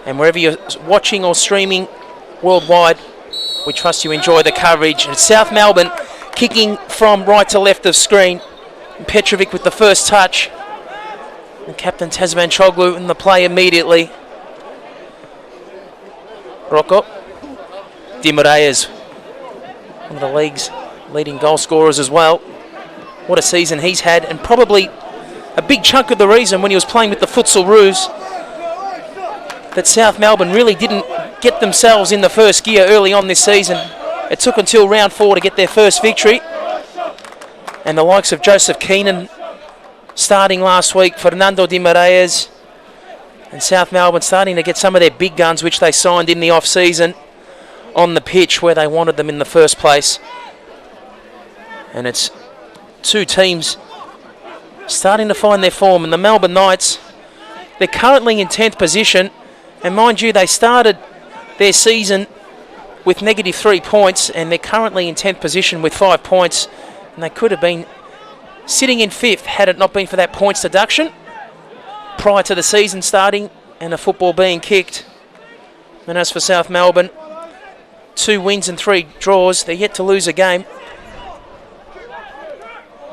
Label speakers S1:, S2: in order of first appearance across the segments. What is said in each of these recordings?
S1: And wherever you're watching or streaming worldwide, we trust you enjoy the coverage. And South Melbourne kicking from right to left of screen. Petrovic with the first touch. And Captain Tavsancioglu in the play immediately. Rocco. Di Maria's one of the league's leading goal scorers as well. What a season he's had, and probably a big chunk of the reason when he was playing with the Futsal Roos that South Melbourne really didn't get themselves in the first gear early on this season. It took until round 4 to get their first victory. And the likes of Josip Keenan starting last week, Fernando Di Maria's, and South Melbourne starting to get some of their big guns which they signed in the off-season on the pitch where they wanted them in the first place. And it's two teams starting to find their form. And the Melbourne Knights, they're currently in 10th position. And mind you, they started their season with -3 points, and they're currently in 10th position with 5 points. And they could have been sitting in 5th had it not been for that points deduction prior to the season starting and a football being kicked. And as for South Melbourne, 2 wins and 3 draws. They're yet to lose a game.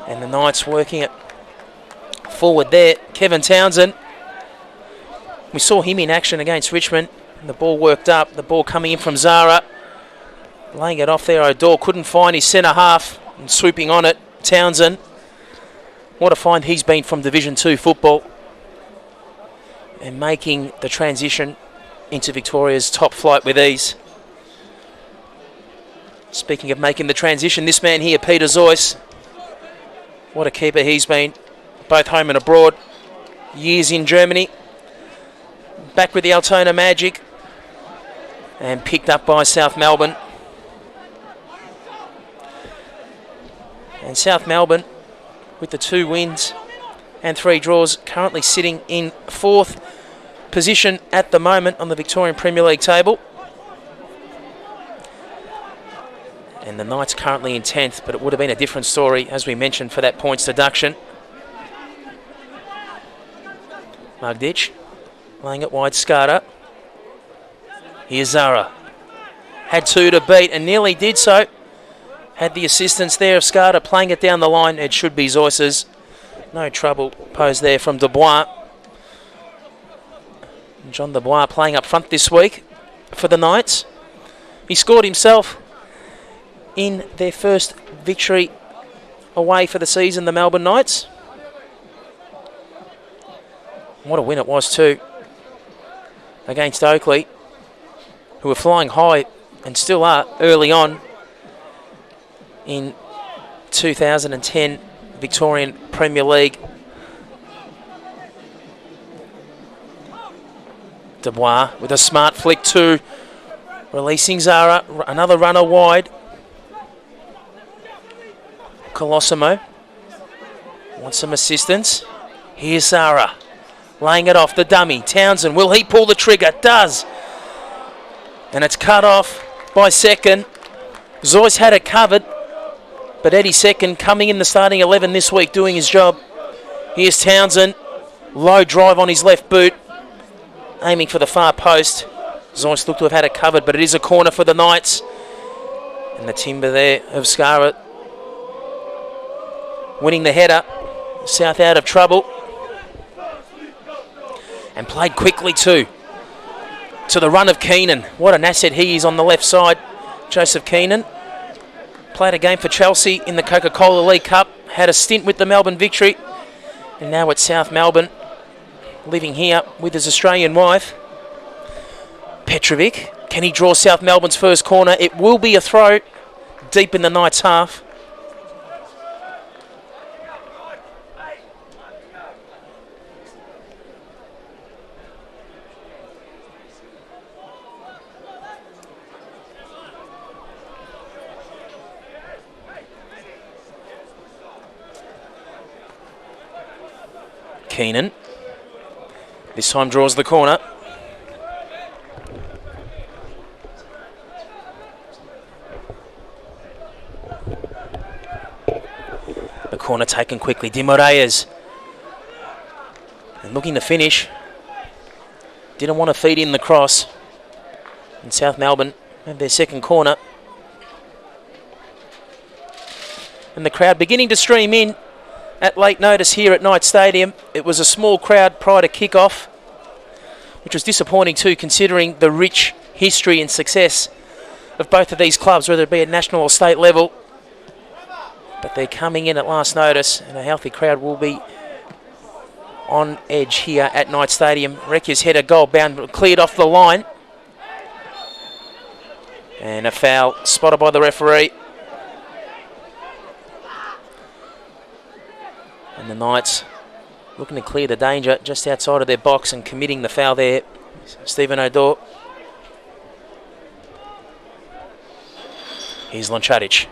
S1: And the Knights working it forward there. Kevin Townson. We saw him in action against Richmond. And the ball worked up. The ball coming in from Zahra. Laying it off there. O'Dor couldn't find his centre half. And swooping on it. Townson. What a find he's been from Division 2 football. And making the transition into Victoria's top flight with ease. Speaking of making the transition, this man here, Peter Zois. What a keeper he's been, both home and abroad. Years in Germany. Back with the Altona Magic. And picked up by South Melbourne. And South Melbourne, with the 2 wins and 3 draws, currently sitting in 4th position at the moment on the Victorian Premier League table. And the Knights currently in 10th, but it would have been a different story, as we mentioned, for that points deduction. Magdic, laying it wide, Skara. Here's Zahra. Had 2 to beat and nearly did so. Had the assistance there of Skara playing it down the line. It should be Zois's. No trouble posed there from Dubois. And John Dubois playing up front this week for the Knights. He scored himself in their first victory away for the season, the Melbourne Knights. What a win it was too, against Oakley, who were flying high and still are early on in 2010 Victorian Premier League. Dubois with a smart flick too, releasing Zahra, another runner wide. Colosimo wants some assistance. Here's Zahra, laying it off the dummy. Townson, will he pull the trigger? Does. And it's cut off by Cetkin. Zois had it covered, but Eddie Cetkin coming in the starting 11 this week, doing his job. Here's Townson, low drive on his left boot, aiming for the far post. Zois looked to have had it covered, but it is a corner for the Knights. And the timber there of Skara winning the header. South out of trouble. And played quickly too, to the run of Keenan. What an asset he is on the left side. Joseph Keenan played a game for Chelsea in the Coca-Cola League Cup. Had a stint with the Melbourne Victory. And now at South Melbourne, living here with his Australian wife. Petrovic, can he draw South Melbourne's first corner? It will be a throw deep in the Knights' half. Keenan, this time draws the corner. The corner taken quickly. Di Maria's and looking to finish. Didn't want to feed in the cross. And South Melbourne have their second corner. And the crowd beginning to stream in at late notice here at Knights Stadium. It was a small crowd prior to kick-off, which was disappointing too, considering the rich history and success of both of these clubs, whether it be at national or state level. But they're coming in at last notice, and a healthy crowd will be on edge here at Knights Stadium. Reckia's header goal bound, cleared off the line. And a foul spotted by the referee. And the Knights looking to clear the danger just outside of their box and committing the foul there. Stephen O'Dor. Here's Loncaric.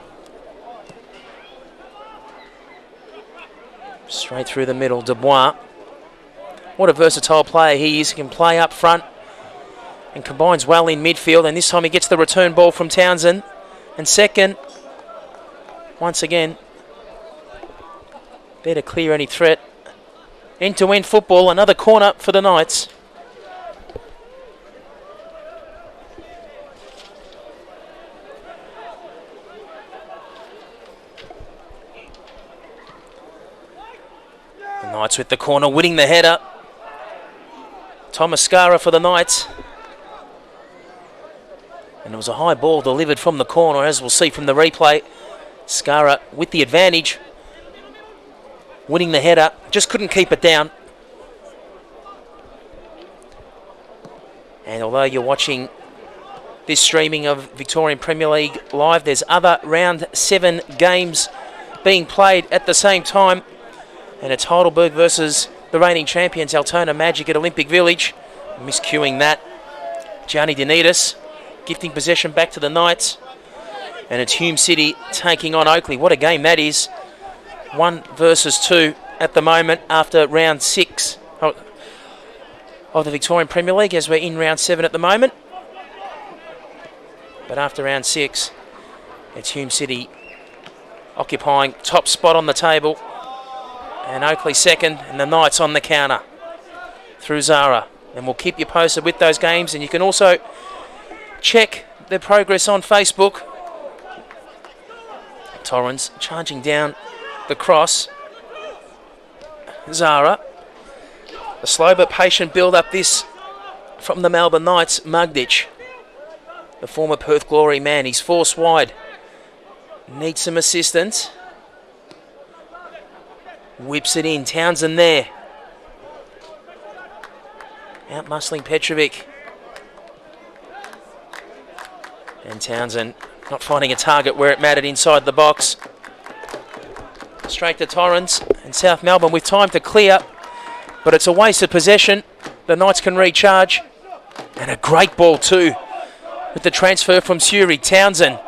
S1: Straight through the middle, Dubois. What a versatile player he is. He can play up front and combines well in midfield. And this time he gets the return ball from Townson. And Cetkin, once again, there to clear any threat. End-to-end football, another corner for the Knights. The Knights with the corner, winning the header. Thomas Skara for the Knights. And it was a high ball delivered from the corner, as we'll see from the replay. Skara with the advantage, winning the header, just couldn't keep it down. And although you're watching this streaming of Victorian Premier League live, there's other round 7 games being played at the same time. And it's Heidelberg versus the reigning champions, Altona Magdic at Olympic Village. Miscuing that. Gianni Denitas gifting possession back to the Knights. And it's Hume City taking on Oakley. What a game that is. 1 versus 2 at the moment after round 6 of the Victorian Premier League, as we're in round 7 at the moment. But after round 6, it's Hume City occupying top spot on the table. And Oakley second, and the Knights on the counter through Zahra. And we'll keep you posted with those games. And you can also check their progress on Facebook. Torrens charging down the cross. Zahra. A slow but patient build-up this from the Melbourne Knights. Magdic, the former Perth Glory man. He's forced wide. Needs some assistance. Whips it in. Townson there. Out-muscling Petrovic. And Townson not finding a target where it mattered inside the box. Straight to Torrens. And South Melbourne with time to clear. But it's a waste of possession. The Knights can recharge. And a great ball too, with the transfer from Surey. Townson.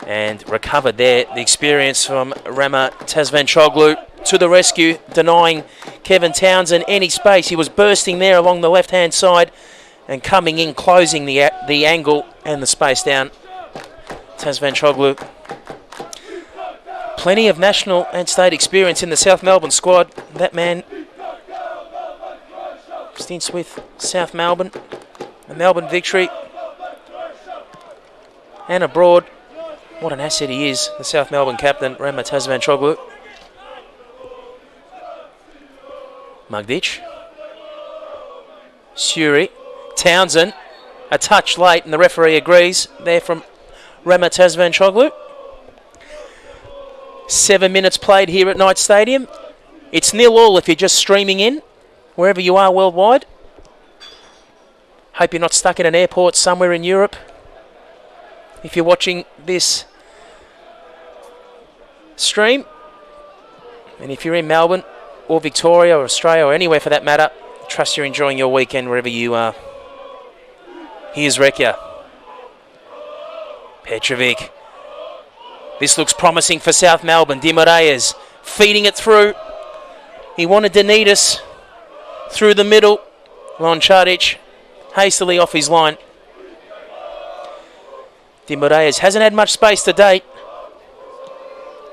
S1: And recovered there. The experience from Rama Tavsancioglu to the rescue, denying Kevin Townson any space. He was bursting there along the left-hand side and coming in, closing the angle and the space down. Tavsancioglu. Plenty of national and state experience in the South Melbourne squad. That man stints with South Melbourne, a Melbourne victory, and abroad. What an asset he is, the South Melbourne captain, Rama Tavsancioglu. Magdic. Surey. Townson. A touch late, and the referee agrees. There from Rama Tavsancioglu. 7 minutes played here at Knights Stadium. It's 0-0 if you're just streaming in, wherever you are worldwide. Hope you're not stuck in an airport somewhere in Europe. If you're watching this stream, and if you're in Melbourne or Victoria or Australia or anywhere for that matter, trust you're enjoying your weekend wherever you are. Here's Recchia. Petrovic. This looks promising for South Melbourne. Di Maria's feeding it through. He wanted Denitas through the middle. Loncaric hastily off his line. Di Maria's hasn't had much space to date.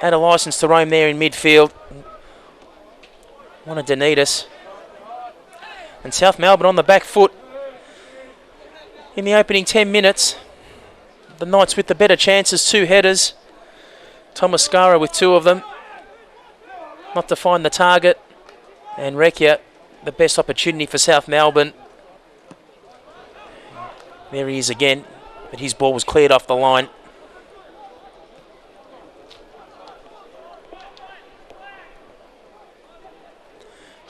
S1: Had a licence to roam there in midfield. Wanted Denitas. And South Melbourne on the back foot in the opening 10 minutes. The Knights with the better chances, 2 headers. Thomas Skara with 2 of them. Not to find the target. And Rekia, the best opportunity for South Melbourne. There he is again, but his ball was cleared off the line.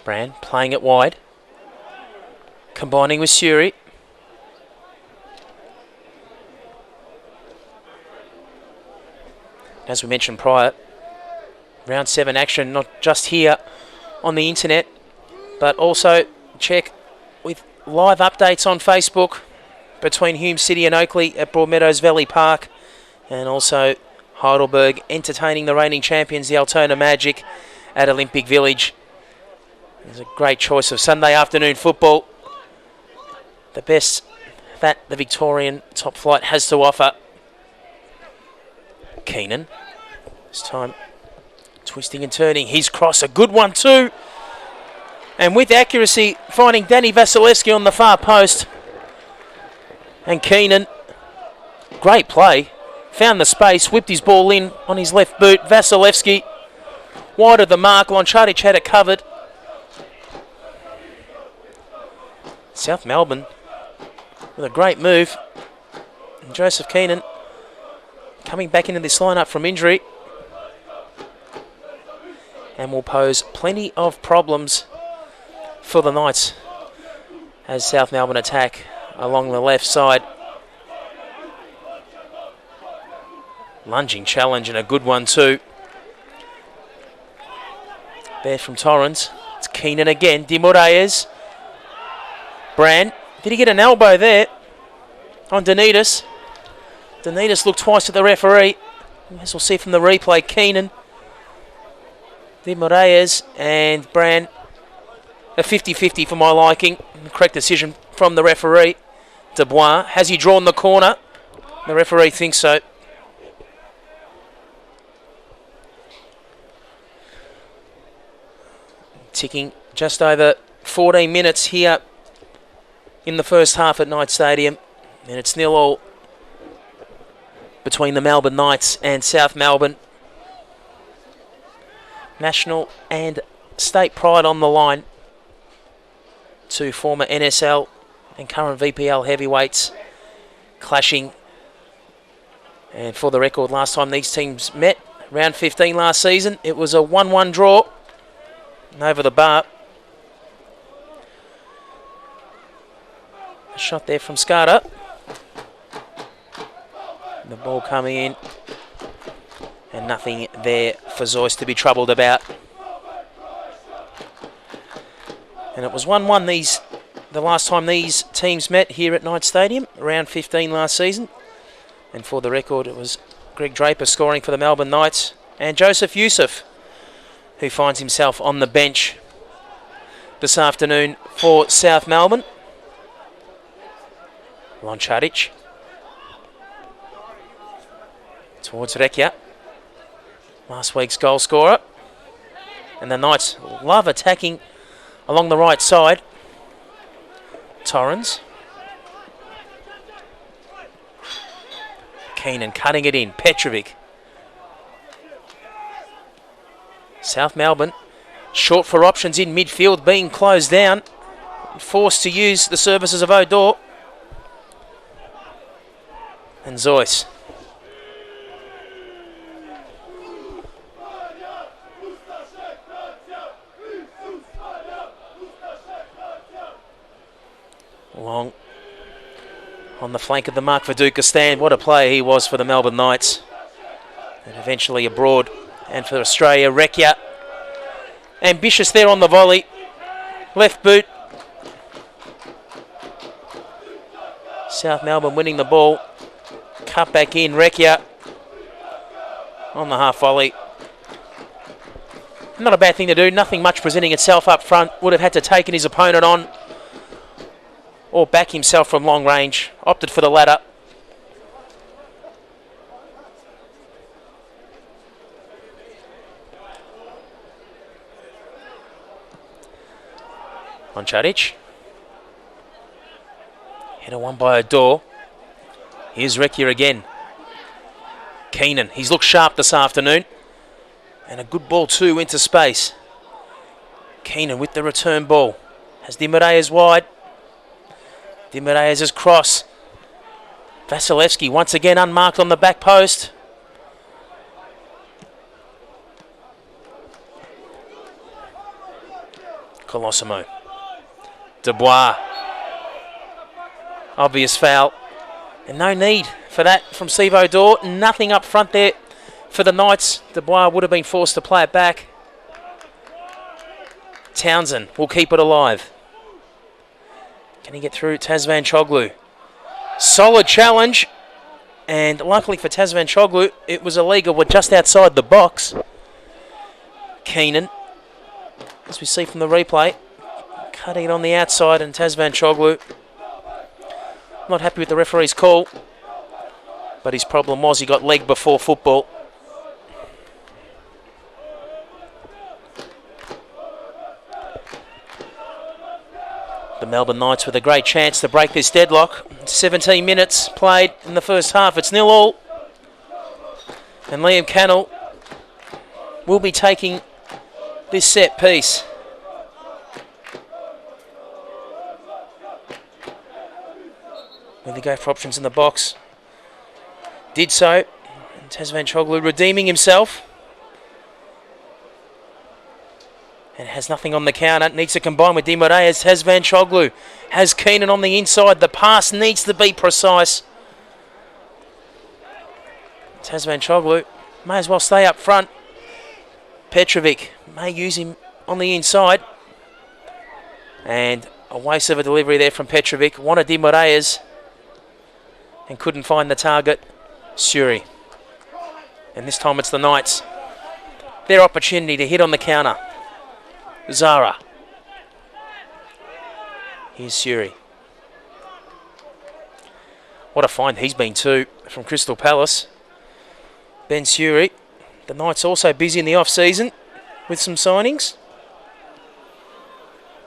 S1: Bran playing it wide. Combining with Surey. As we mentioned prior, round 7 action, not just here on the internet, but also check with live updates on Facebook between Hume City and Oakley at Broadmeadows Valley Park, and also Heidelberg entertaining the reigning champions, the Altona Magdic, at Olympic Village. It's a great choice of Sunday afternoon football. The best that the Victorian top flight has to offer. Keenan, this time twisting and turning. His cross, a good one too. And with accuracy, finding Danny Vasilevski on the far post. And Keenan, great play. Found the space, whipped his ball in on his left boot. Vasilevski, wide of the mark. Loncaric had it covered. South Melbourne with a great move. And Joseph Keenan coming back into this lineup from injury. And will pose plenty of problems for the Knights as South Melbourne attack along the left side. Lunging challenge and a good one too. There from Torrens. It's Keenan again. Dubois. Bran. Did he get an elbow there on Denitas? Denitas looked twice at the referee. As we'll see from the replay, Keenan, Dubois and Bran. A 50-50 for my liking. The correct decision from the referee. Dubois. Has he drawn the corner? The referee thinks so. Ticking just over 14 minutes here in the first half at Knights Stadium. And it's 0-0 between the Melbourne Knights and South Melbourne. National and state pride on the line. 2 former NSL and current VPL heavyweights clashing. And for the record, last time these teams met, round 15 last season, it was a 1-1 draw. And over the bar. A shot there from Skara. The ball coming in. And nothing there for Zois to be troubled about. And it was 1-1 the last time these teams met here at Knights Stadium, round 15 last season. And for the record, it was Greg Draper scoring for the Melbourne Knights and Joseph Yusuf, who finds himself on the bench this afternoon for South Melbourne. Loncaric towards Rekia, last week's goal scorer. And the Knights love attacking along the right side. Torrens. Keenan cutting it in. Petrovic. South Melbourne short for options in midfield, being closed down. Forced to use the services of O'Dor. And Zois. Long on the flank of the mark for Dukastan. What a player he was for the Melbourne Knights. And eventually abroad. And for Australia, Rekia. Ambitious there on the volley. Left boot. South Melbourne winning the ball. Cut back in, Rekia. On the half volley. Not a bad thing to do. Nothing much presenting itself up front. Would have had to take his opponent on. Or back himself from long range. Opted for the latter. Loncaric. Header won by a door. Here's Recchia again. Keenan, he's looked sharp this afternoon. And a good ball too into space. Keenan with the return ball. Has Di Maria's wide. Di Maria's cross. Vasilevski once again unmarked on the back post. Colosimo. Dubois. Obvious foul. And no need for that from Steve O'Dore. Nothing up front there for the Knights. Dubois would have been forced to play it back. Townson will keep it alive. Can he get through? Tavsancioglu. Solid challenge. And luckily for Tavsancioglu, it was illegal. We're just outside the box. Keenan, as we see from the replay, cutting it on the outside, and Tavsancioglu not happy with the referee's call, but his problem was he got leg before football. The Melbourne Knights with a great chance to break this deadlock. 17 minutes played in the first half. It's 0-0. And Liam Cannell will be taking this set piece. Will he go for options in the box? Did so. And Tavsancioglu redeeming himself. And has nothing on the counter. Needs to combine with Di Maria. Tavsancioglu has Keenan on the inside. The pass needs to be precise. Tavsancioglu may as well stay up front. Petrovic may use him on the inside. And a waste of a delivery there from Petrovic. Wanted Di Maria's and couldn't find the target. Surey. And this time it's the Knights. Their opportunity to hit on the counter. Zahra. Here's Surey. What a find he's been too from Crystal Palace. Ben Surey. The Knights also busy in the off-season with some signings.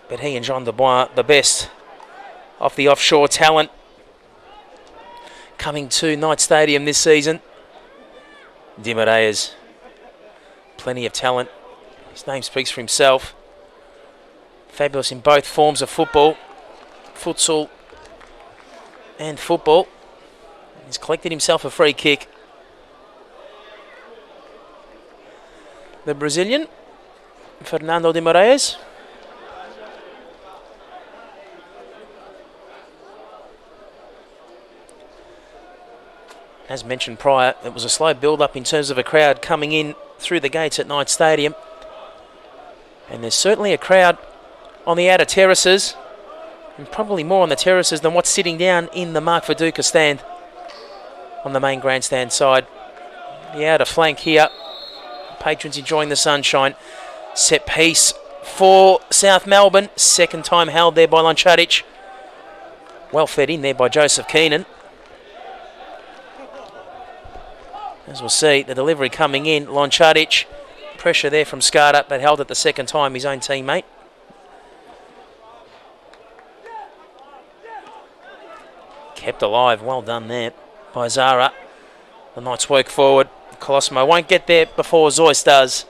S1: But he and John Dubois, the best off the offshore talent, coming to Knight Stadium this season. Di Maria's plenty of talent. His name speaks for himself. Fabulous in both forms of football, futsal and football. He's collected himself a free kick. The Brazilian, Fernando Di Maria's. As mentioned prior, it was a slow build-up in terms of a crowd coming in through the gates at Knight Stadium. And there's certainly a crowd on the outer terraces, and probably more on the terraces than what's sitting down in the Mark Viduka stand on the main grandstand side. The outer flank here, patrons enjoying the sunshine. Set piece for South Melbourne, second time held there by Loncaric. Well fed in there by Josip Keenan. As we'll see, the delivery coming in, Loncaric. Pressure there from Skara, but held it the second time, his own teammate. Kept alive, well done there by Zahra. The Knights work forward. Colosimo won't get there before Zois does.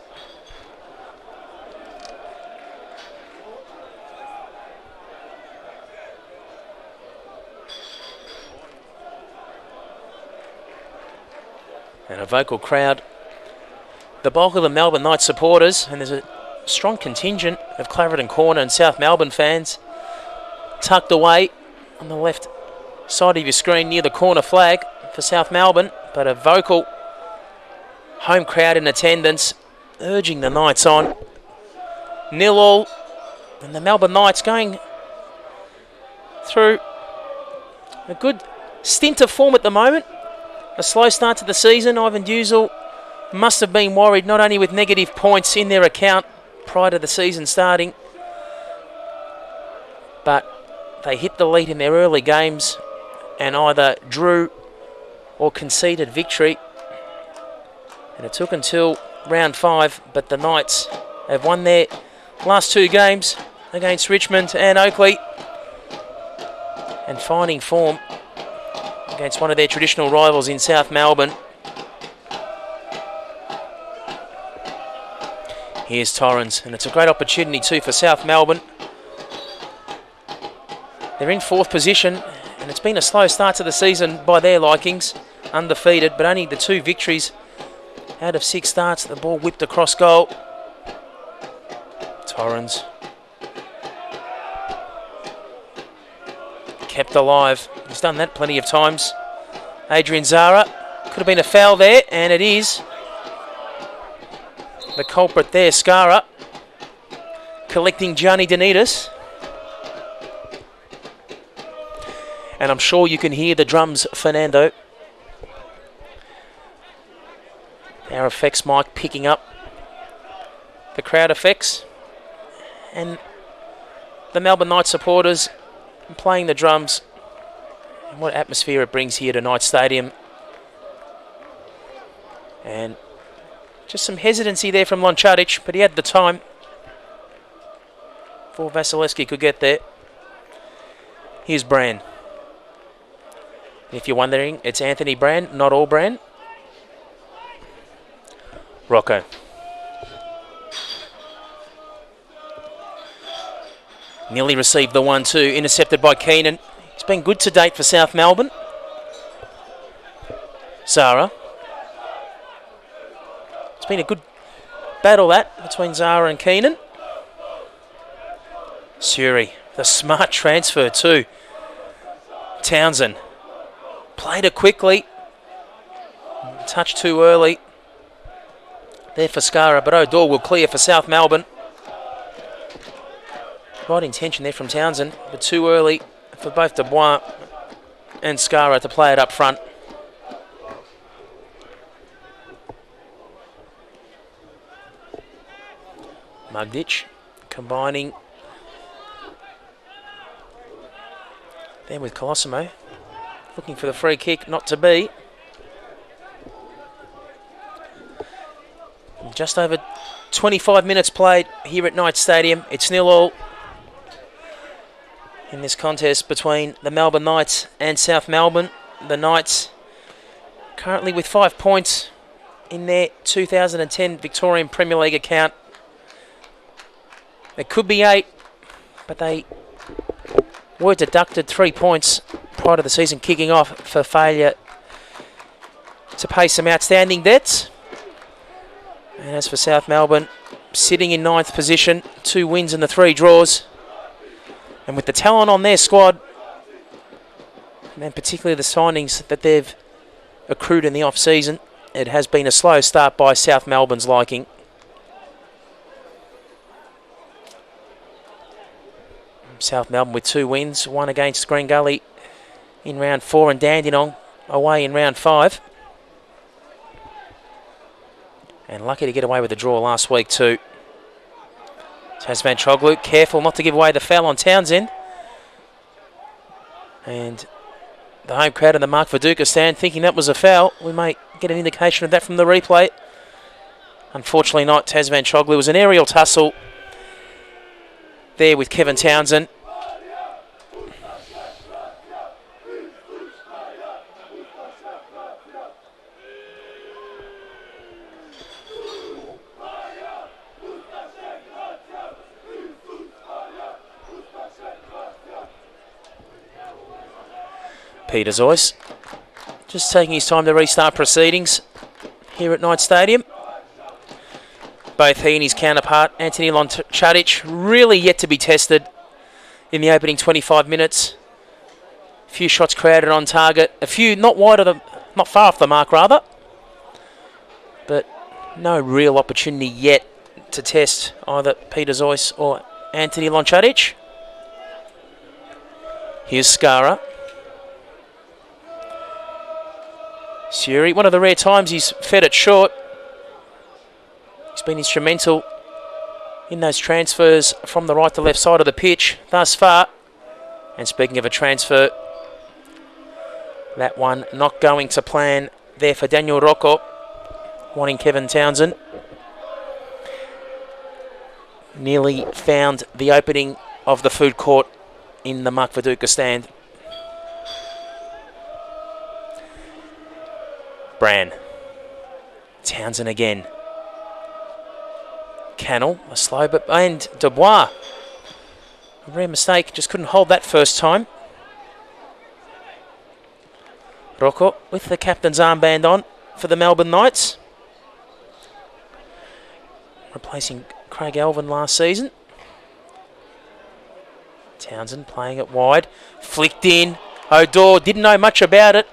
S1: And a vocal crowd. The bulk of the Melbourne Knights supporters, and there's a strong contingent of Claverton Corner and South Melbourne fans tucked away on the left side of your screen near the corner flag for South Melbourne, but a vocal home crowd in attendance urging the Knights on. 0-0, and the Melbourne Knights going through a good stint of form at the moment. A slow start to the season. Ivan Duzel must have been worried not only with negative points in their account prior to the season starting, but they hit the lead in their early games and either drew or conceded victory. And it took until round 5, but the Knights have won their last 2 games against Richmond and Oakley. and finding form against one of their traditional rivals in South Melbourne. Here's Torrens, and it's a great opportunity too for South Melbourne. They're in 4th position, and it's been a slow start to the season by their likings. Undefeated, but only the 2 victories out of 6 starts. The ball whipped across goal. Torrens kept alive. He's done that plenty of times. Adrian Zahra, could have been a foul there, and it is. The culprit there, Skara, collecting Gianni Denitas. And I'm sure you can hear the drums, Fernando. Our effects mic picking up the crowd effects. And the Melbourne Knights supporters playing the drums. And what atmosphere it brings here to Knights Stadium. And just some hesitancy there from Loncaric, but he had the time before Vasilevski could get there. Here's Bran. If you're wondering, it's Antony Bran, not all Bran. Rocco. Nearly received the 1-2, intercepted by Keenan. He's been good to date for South Melbourne. Zahra. It's been a good battle that between Zahra and Keenan. Surey, the smart transfer too. Townson. Played it quickly. Touched too early. There for Skara, but O'Dwyer will clear for South Melbourne. Right intention there from Townson, but too early for both Dubois and Skara to play it up front. Magdic combining there with Colosimo. Looking for the free kick, not to be. Just over 25 minutes played here at Knights Stadium. It's 0-0 in this contest between the Melbourne Knights and South Melbourne. The Knights currently with 5 points in their 2010 Victorian Premier League account. It could be 8, but they were deducted 3 points prior to the season kicking off for failure to pay some outstanding debts. And as for South Melbourne, sitting in 9th position, 2 wins and the 3 draws. And with the talent on their squad, and particularly the signings that they've accrued in the off-season, it has been a slow start by South Melbourne's liking. South Melbourne with 2 wins, 1 against Green Gully in round 4 and Dandenong away in round 5. And lucky to get away with the draw last week too. Tavsancioglu, careful not to give away the foul on Townsend. And the home crowd in the Mark Viduka stand thinking that was a foul. We may get an indication of that from the replay. Unfortunately not. Tavsancioglu. It was an aerial tussle there with Kevin Townsend. Peter Zois just taking his time to restart proceedings here at Knights Stadium. Both he and his counterpart, Antony Loncaric, really yet to be tested in the opening 25 minutes. A few shots crowded on target, a few not far off the mark rather, but no real opportunity yet to test either Peter Zois or Antony Loncaric. Here's Skara. Surey, one of the rare times he's fed it short. He's been instrumental in those transfers from the right to left side of the pitch thus far. And speaking of a transfer, that one not going to plan there for Daniel Rocco, wanting Kevin Townsend. Nearly found the opening of the food court in the Mark Viduka stand. Bran. Townson again. Cannell, a slow but... And Dubois. A rare mistake, just couldn't hold that first time. Rocco with the captain's armband on for the Melbourne Knights. Replacing Craig Alvin last season. Townsend playing it wide. Flicked in. O'Dore didn't know much about it,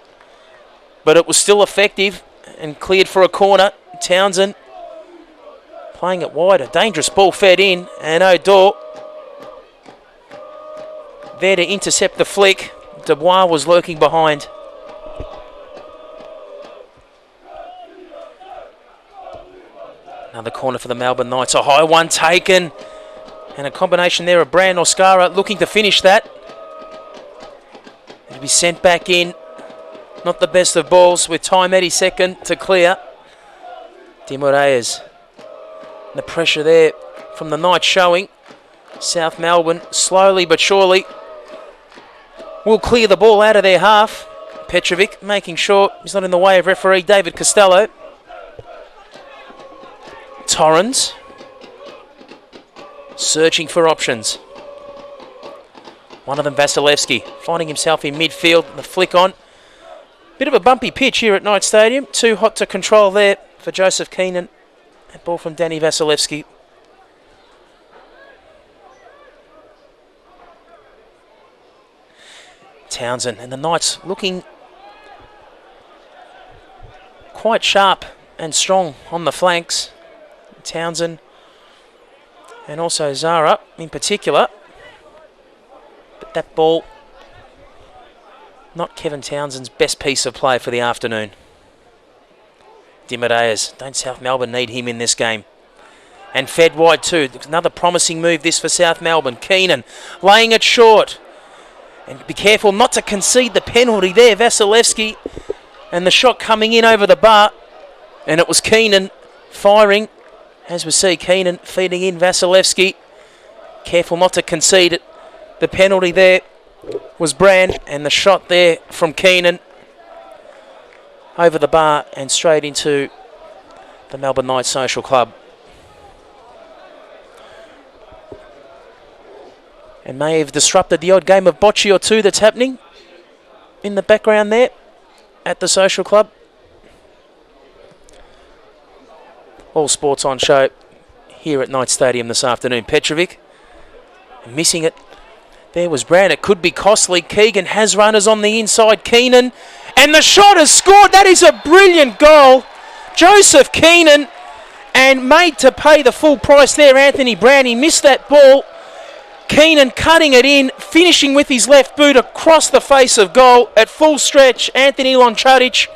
S1: but it was still effective and cleared for a corner. Townsend playing it wide. A dangerous ball fed in, and O'Dore there to intercept the flick. Dubois was lurking behind. Another corner for the Melbourne Knights. A high one taken. And a combination there of Bran or Skara looking to finish that. It'll be sent back in. Not the best of balls with time at his second to clear. De Moraes. The pressure there from the Knights showing. South Melbourne slowly but surely will clear the ball out of their half. Petrovic making sure he's not in the way of referee David Costello. Torrens searching for options. One of them, Vasilevski, finding himself in midfield. The flick on. Bit of a bumpy pitch here at Knight Stadium. Too hot to control there for Joseph Keenan. That ball from Danny Vasilevski. Townson and the Knights looking quite sharp and strong on the flanks. Townson and also Zahra in particular. But that ball, not Kevin Townsend's best piece of play for the afternoon. De Moraes, don't South Melbourne need him in this game? And fed wide too. Another promising move this for South Melbourne. Keenan laying it short. And be careful not to concede the penalty there. Vasilevski and the shot coming in over the bar. And it was Keenan firing. As we see, Keenan feeding in Vasilevski. Careful not to concede it. The penalty there was Bran, and the shot there from Keenan over the bar and straight into the Melbourne Knights Social Club. And may have disrupted the odd game of bocce or two that's happening in the background there at the Social Club. All sports on show here at Knight Stadium this afternoon. Petrovic missing it. There was Bran. It could be costly. Keegan has runners on the inside. Keenan. And the shot is scored. That is a brilliant goal. Joseph Keenan. And made to pay the full price there, Anthony Bran. He missed that ball. Keenan cutting it in. Finishing with his left boot across the face of goal at full stretch. Anthony Loncaric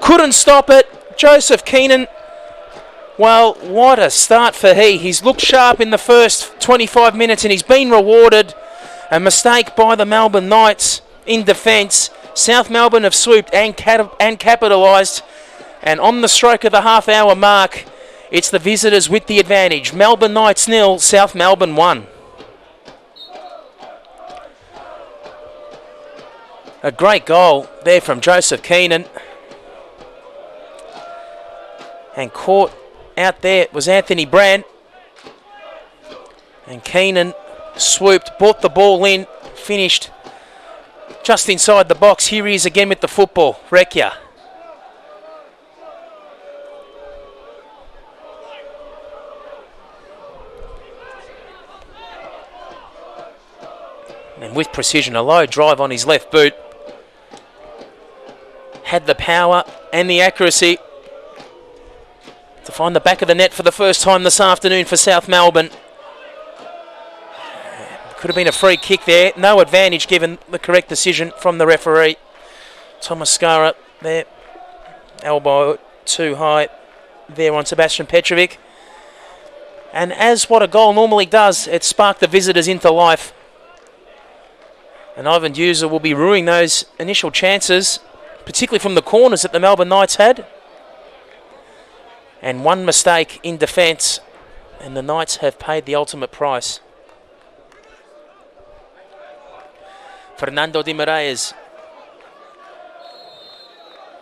S1: couldn't stop it. Joseph Keenan. Well, what a start for he. He's looked sharp in the first 25 minutes and he's been rewarded. A mistake by the Melbourne Knights in defence. South Melbourne have swooped and capitalised. And on the stroke of the half-hour mark, it's the visitors with the advantage. Melbourne Knights 0, South Melbourne 1. A great goal there from Joseph Keenan. And caught out there was Anthony Bran. And Keenan swooped, brought the ball in, finished just inside the box. Here he is again with the football. Rekia. And with precision, a low drive on his left boot. Had the power and the accuracy to find the back of the net for the first time this afternoon for South Melbourne. Could have been a free kick there. No advantage given the correct decision from the referee. Thomas Skara there. Elbow too high there on Sebastian Petrovic. And as what a goal normally does, it sparked the visitors into life. And Ivan Duzel will be ruining those initial chances, particularly from the corners that the Melbourne Knights had. And one mistake in defence, and the Knights have paid the ultimate price. Fernando de Moraes.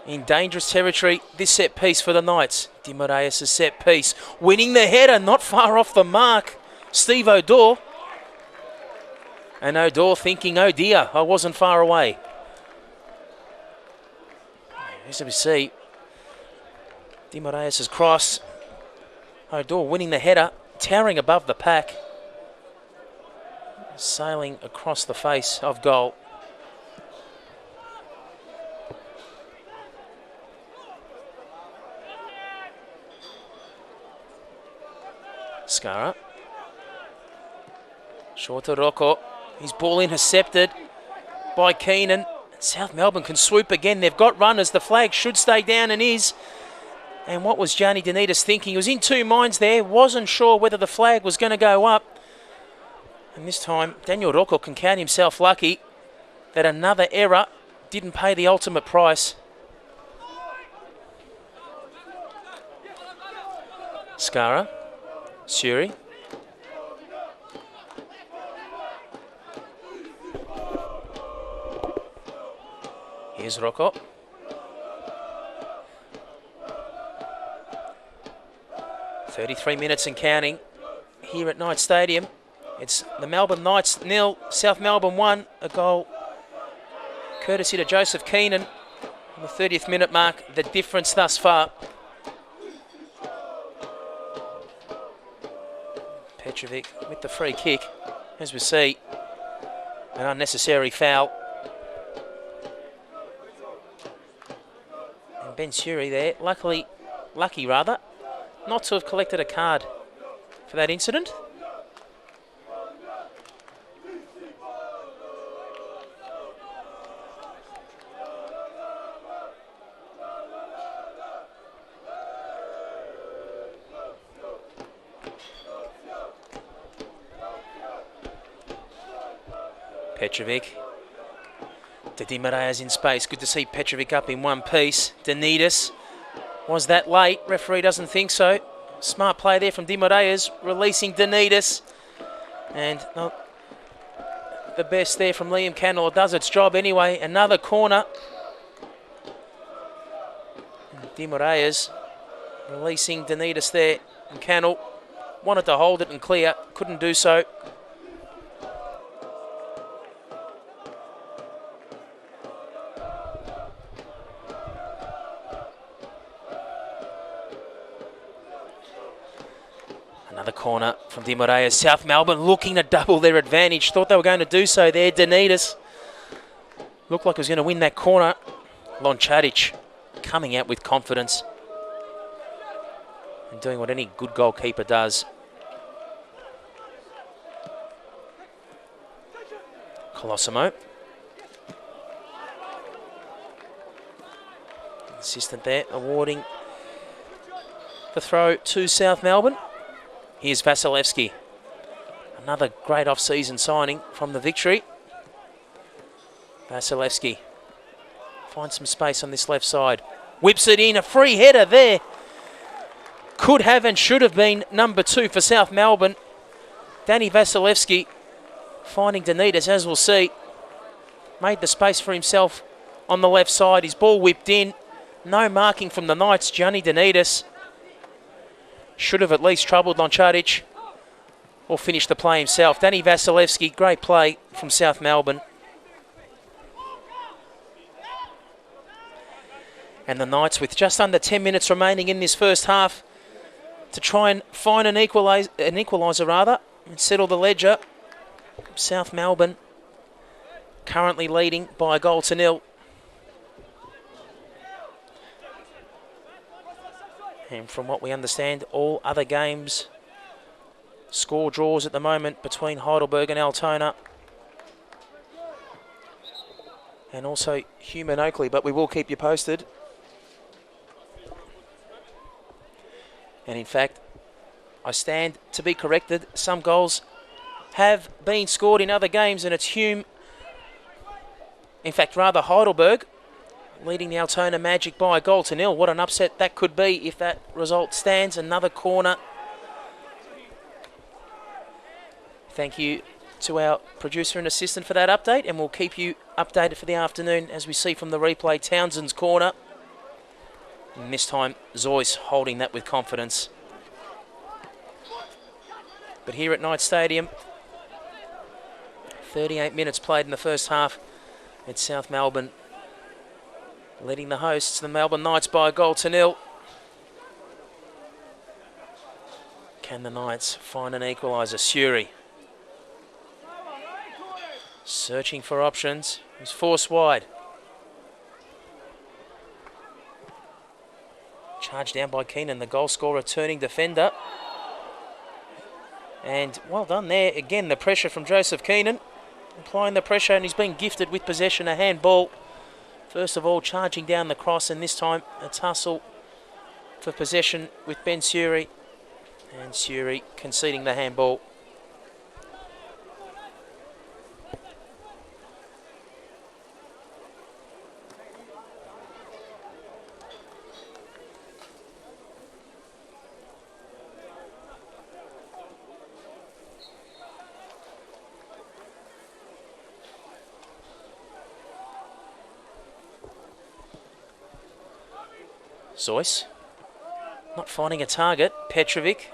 S1: In dangerous territory, this set piece for the Knights. Di Moraes' set piece. Winning the header, not far off the mark. Steve O'Dore. And O'Dore thinking, oh dear, I wasn't far away. As we see, Di Moraes' cross. O'Dore winning the header, towering above the pack. Sailing across the face of goal. Skara. Short to Rocco. His ball intercepted by Keenan. South Melbourne can swoop again. They've got runners. The flag should stay down and is. And what was Gianni Denitas thinking? He was in two minds there. Wasn't sure whether the flag was going to go up. And this time, Daniel Rocco can count himself lucky that another error didn't pay the ultimate price. Skara. Surey. Here's Rocco. "33 minutes and counting here at Knights Stadium. It's the Melbourne Knights 0, South Melbourne 1. A goal courtesy to Joseph Keenan on the 30th minute mark. The difference thus far. Petrovic with the free kick. As we see, an unnecessary foul. And Ben Surey there, lucky rather, not to have collected a card for that incident. Petrovic. To Di Moraes in space. Good to see Petrovic up in one piece. Denitas. Was that late? Referee doesn't think so. Smart play there from Di Moraes, releasing Denitas. And the best there from Liam Cannell. Does its job anyway. Another corner. Di Moraes releasing Denitas there. And Cannell wanted to hold it and clear. Couldn't do so. Another corner from Di Moraes. South Melbourne looking to double their advantage. Thought they were going to do so there. Denitas looked like he was going to win that corner. Loncaric coming out with confidence and doing what any good goalkeeper does. Colosimo. Assistant there awarding the throw to South Melbourne. Here's Vasilevski. Another great off-season signing from the Victory. Vasilevski finds some space on this left side. Whips it in. A free header there. Could have and should have been number 2 for South Melbourne. Danny Vasilevski finding Denitas, as we'll see. Made the space for himself on the left side. His ball whipped in. No marking from the Knights. Gianni Denitas should have at least troubled Loncaric or finished the play himself. Danny Vasilevski, great play from South Melbourne. And the Knights with just under 10 minutes remaining in this first half to try and find an equaliser and settle the ledger. South Melbourne currently leading by a goal to 0. And from what we understand, all other games score draws at the moment between Heidelberg and Altona. And also Hume and Oakley, but we will keep you posted. And in fact, I stand to be corrected. Some goals have been scored in other games, and it's Hume, in fact rather Heidelberg, leading the Altona Magic by a goal to 0. What an upset that could be if that result stands. Another corner. Thank you to our producer and assistant for that update, and we'll keep you updated for the afternoon as we see from the replay Townsend's corner. And this time, Zois holding that with confidence. But here at Knights Stadium, 38 minutes played in the first half. It's South Melbourne leading the hosts, the Melbourne Knights, by a goal to nil. Can the Knights find an equaliser? Surey searching for options. He's forced wide. Charged down by Keenan, the goal scorer, turning defender. And well done there. Again, the pressure from Josip Keenan. Applying the pressure, and he's been gifted with possession, a handball. First of all, charging down the cross, and this time a tussle for possession with Ben Surey. And Surey conceding the handball. Zois not finding a target. Petrovic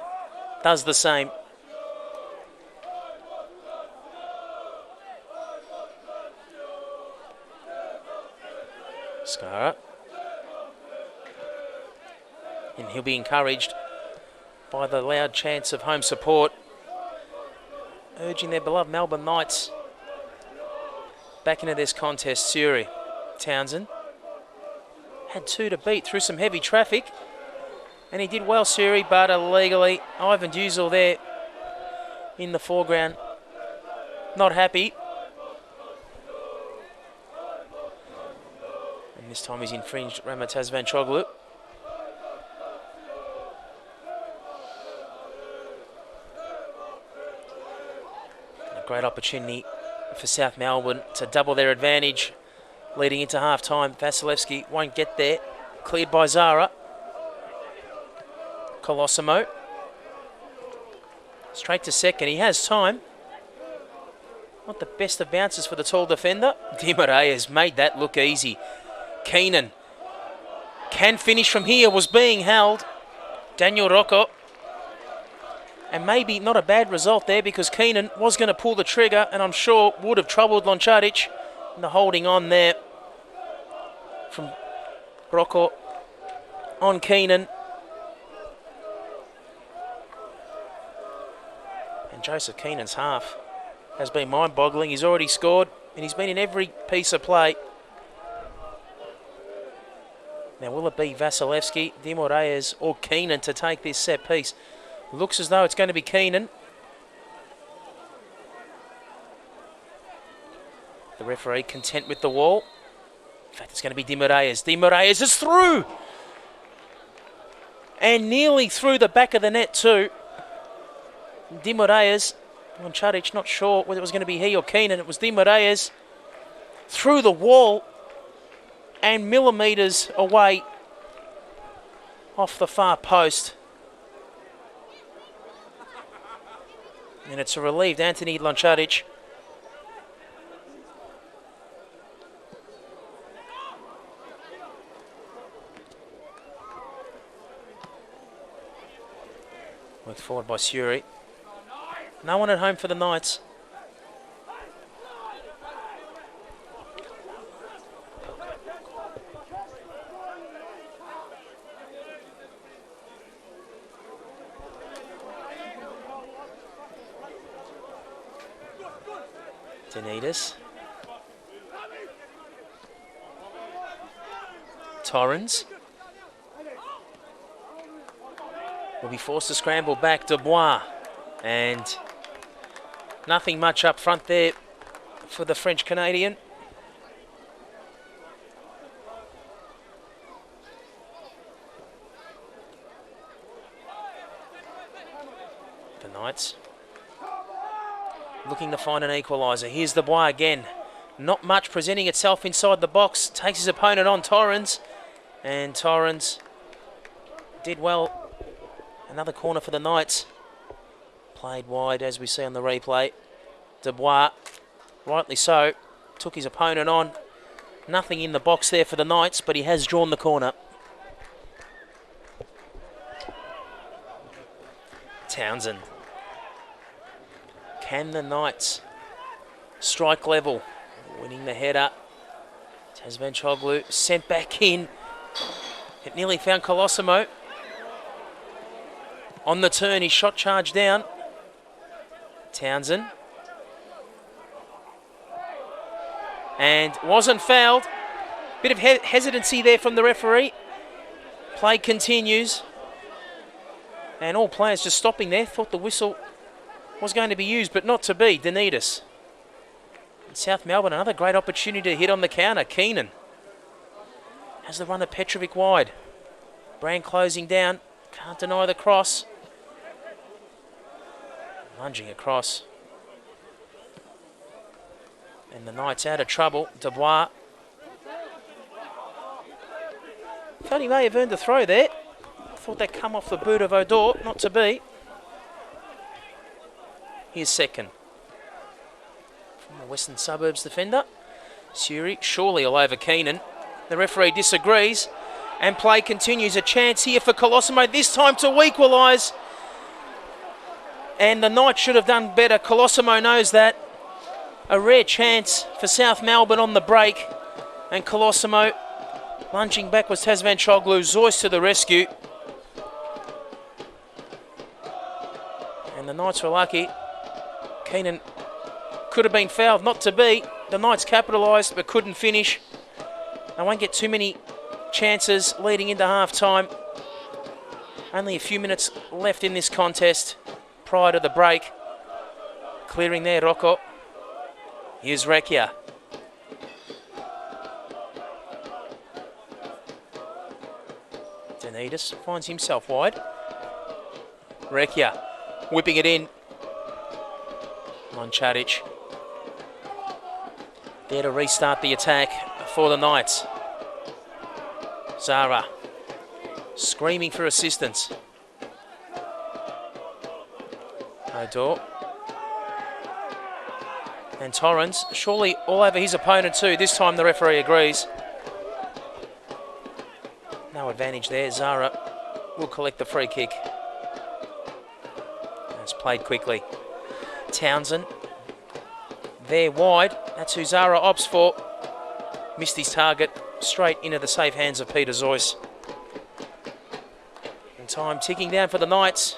S1: does the same. Skara. And he'll be encouraged by the loud chants of home support, urging their beloved Melbourne Knights back into this contest. Surey. Townson had two to beat through some heavy traffic, and he did well, Surey, but illegally. Ivan Duzel there in the foreground, not happy. And this time he's infringed Rama Tavsancioglu. A great opportunity for South Melbourne to double their advantage leading into half-time. Vasilevski won't get there. Cleared by Zahra. Colosimo. Straight to Cetkin. He has time. Not the best of bounces for the tall defender. Dubois made that look easy. Keenan can finish from here. Was being held. Daniel Rocco. And maybe not a bad result there, because Keenan was going to pull the trigger, and I'm sure would have troubled Loncaric. The holding on there from Rocco on Keenan. And Joseph Keenan's half has been mind-boggling. He's already scored, and he's been in every piece of play. Now, will it be Vasilevski, Dubois, or Keenan to take this set piece? Looks as though it's going to be Keenan. The referee content with the wall. In fact, it's going to be Dubois. Dubois is through! And nearly through the back of the net too. Dubois, Loncaric not sure whether it was going to be he or Keenan. It was Dubois through the wall and millimetres away off the far post. And it's a relieved Antony Loncaric. Worked forward by Surey. No one at home for the Knights. Denitas. Torrens. Will be forced to scramble back. Dubois. And nothing much up front there for the French-Canadian. The Knights looking to find an equaliser. Here's Dubois again. Not much presenting itself inside the box. Takes his opponent on, Torrens. And Torrens did well. Another corner for the Knights. Played wide, as we see on the replay. Dubois, rightly so, took his opponent on. Nothing in the box there for the Knights, but he has drawn the corner. Townson. Can the Knights strike level? Winning the header. Tavsancioglu sent back in. It nearly found Colosimo. On the turn, he shot charge down. Townson. And wasn't fouled. Bit of hesitancy there from the referee. Play continues. And all players just stopping there. Thought the whistle was going to be used, but not to be. Denitas. South Melbourne, another great opportunity to hit on the counter. Keenan has the run of Petrovic wide. Bran closing down. Can't deny the cross. Lunging across. And the Knights out of trouble. Dubois. Thought he may have earned a throw there. Thought that come off the boot of Odor. Not to be. Here's Cetkin. From the Western Suburbs defender. Surey surely all over Keenan. The referee disagrees. And play continues. A chance here for Colosimo. This time to equalise. And the Knights should have done better. Colosimo knows that. A rare chance for South Melbourne on the break. And Colosimo lunging back was Tavsancioglu. Zois to the rescue. And the Knights were lucky. Keenan could have been fouled, not to be. The Knights capitalised but couldn't finish. They won't get too many chances leading into half-time. Only a few minutes left in this contest prior to the break. Clearing there, Rocco. Here's Rekia. Denitas finds himself wide. Rekia whipping it in. Loncaric. There to restart the attack for the Knights. Zahra screaming for assistance. Odor. And Torrens surely all over his opponent too. This time the referee agrees. No advantage there. Zahra will collect the free kick. It's played quickly. Townson. There wide. That's who Zahra opts for. Missed his target. Straight into the safe hands of Peter Zois. And time ticking down for the Knights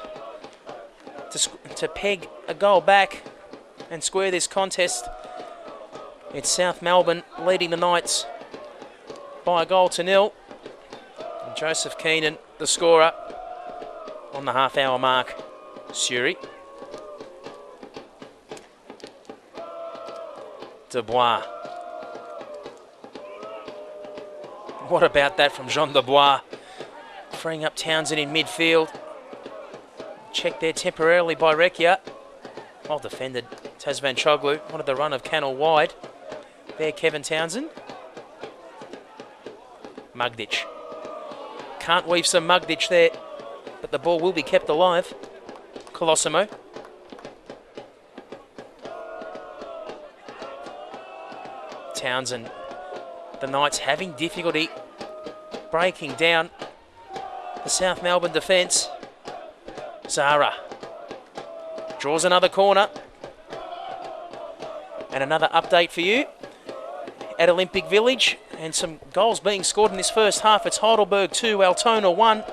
S1: to peg a goal back and square this contest. It's South Melbourne leading the Knights by a goal to nil. And Josip Keenan, the scorer, on the half-hour mark. Surey. Dubois. What about that from Jean Dubois? Freeing up Townson in midfield. Checked there temporarily by Rekia. Well defended. Tavsancioglu wanted the run of Cannell wide. There Kevin Townson. Magdic. Can't weave some Magdic there, but the ball will be kept alive. Colosimo. Townson. The Knights having difficulty breaking down the South Melbourne defence. Zahra draws another corner. And another update for you at Olympic Village. And some goals being scored in this first half. It's Heidelberg 2, Altona 1.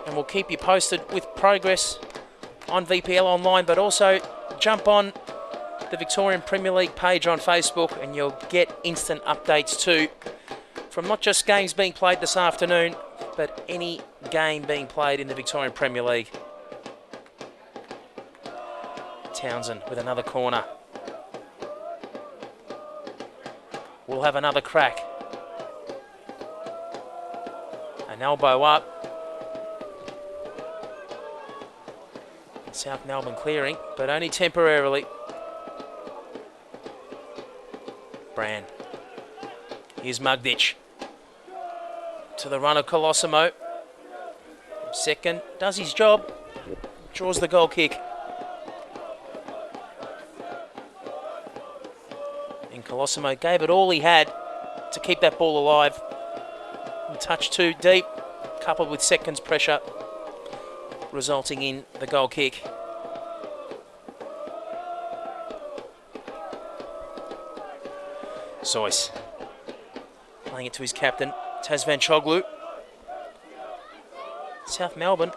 S1: And we'll keep you posted with progress on VPL Online, but also jump on the Victorian Premier League page on Facebook and you'll get instant updates too from not just games being played this afternoon, but any game being played in the Victorian Premier League. Townson with another corner. We'll have another crack. An elbow up. South Melbourne clearing, but only temporarily. Bran. Here's Magdic. To the run of Colosimo. Second, does his job. Draws the goal kick. And Colosimo gave it all he had to keep that ball alive. A touch too deep, coupled with Cetkin's pressure. resulting in the goal kick. Zois playing it to his captain, Tavsancioglu. South Melbourne,